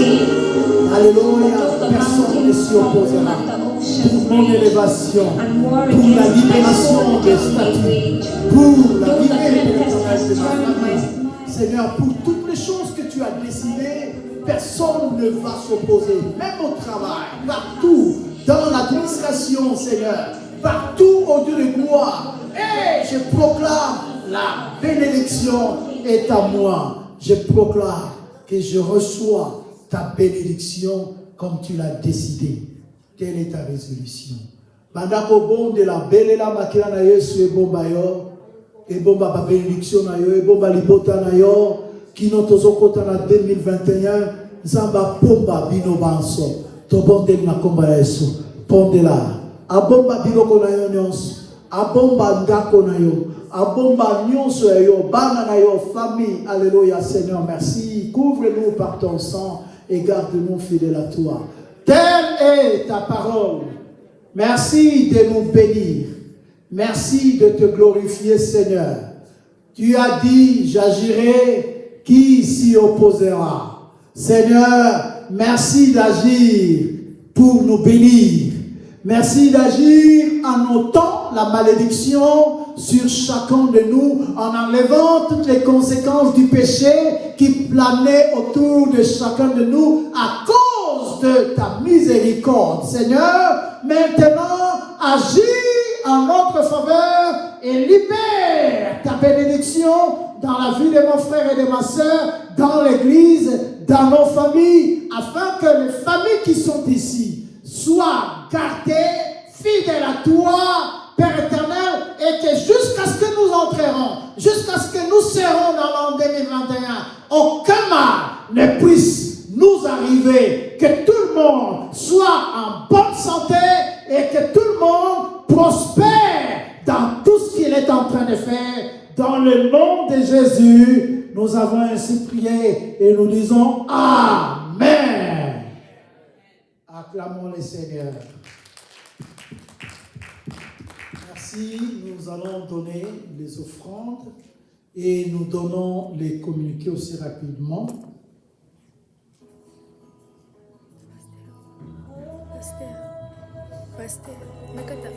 Speaker 1: Alléluia, personne ne s'y opposera. Pour mon élévation, pour la libération des statuts, pour la libération de ma famille. Seigneur, pour toutes les choses que tu as décidées, personne ne va s'opposer, même au travail, partout, dans l'administration, Seigneur, partout au Dieu de gloire. Et je proclame, la bénédiction est à moi. Je proclame que je reçois ta bénédiction comme tu l'as décidé. Quelle est ta résolution? Bandako bon de la belle la makila na Yesu e bomba yo, e bomba ba bénédiction na yo, e bomba libota na yo, kino tozokota na 2021, zamba pomba bino banso, to bonde na komba Yesu, pondela, abomba biloko na yo nyonso, abomba ndako na yo, abomba nyonso yo, bana na yo, famille, alléluia Seigneur, merci, couvre-nous par ton sang et garde-nous fidèles à toi. Telle est ta parole. Merci de nous bénir. Merci de te glorifier, Seigneur. Tu as dit, j'agirai qui s'y opposera? Seigneur, merci d'agir pour nous bénir. Merci d'agir en ôtant la malédiction sur chacun de nous, en enlevant toutes les conséquences du péché qui planait autour de chacun de nous à cause de ta miséricorde. Seigneur, maintenant, agis en notre faveur et libère ta bénédiction dans la vie de mon frère et de ma soeur, dans l'église, dans nos familles, afin que les familles qui sont ici soient gardées, fidèles à toi, Père éternel, et que jusqu'à ce que nous entrerons, jusqu'à ce que nous serons dans l'an 2021, aucun mal ne puisse nous arriver, que tout le monde soit en bonne santé et que tout le monde prospère dans tout ce qu'il est en train de faire. Dans le nom de Jésus, nous avons ainsi prié et nous disons Amen. Acclamons le Seigneur. Merci, nous allons donner les offrandes et nous donnons les communiqués aussi rapidement.
Speaker 6: Pasteur, nakata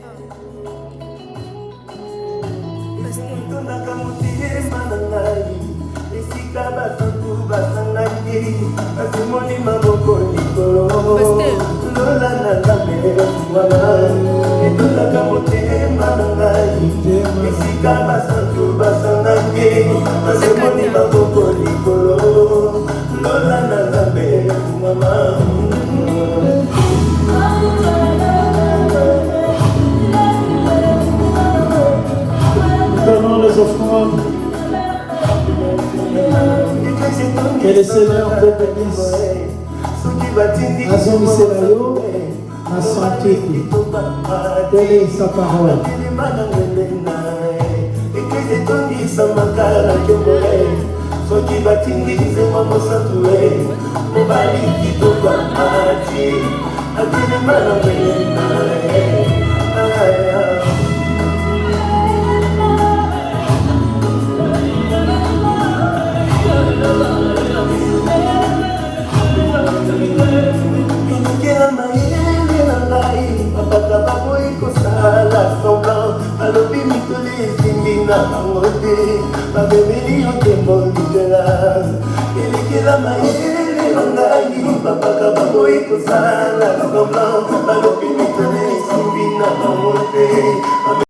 Speaker 1: Donnons les offrandes. Que le Seigneur te bénisse. Azomiselayo, ma santé. Telle est sa parole.
Speaker 7: Soki batindilize mama satue mobali kitoka mati akile mana melena Kila maele na lai papa babo iko sala songlan alobi mitoli zimbina ngote babeli otembo ndela kila maele na lai papa babo iko sala songlan alobi mitoli zimbina ngote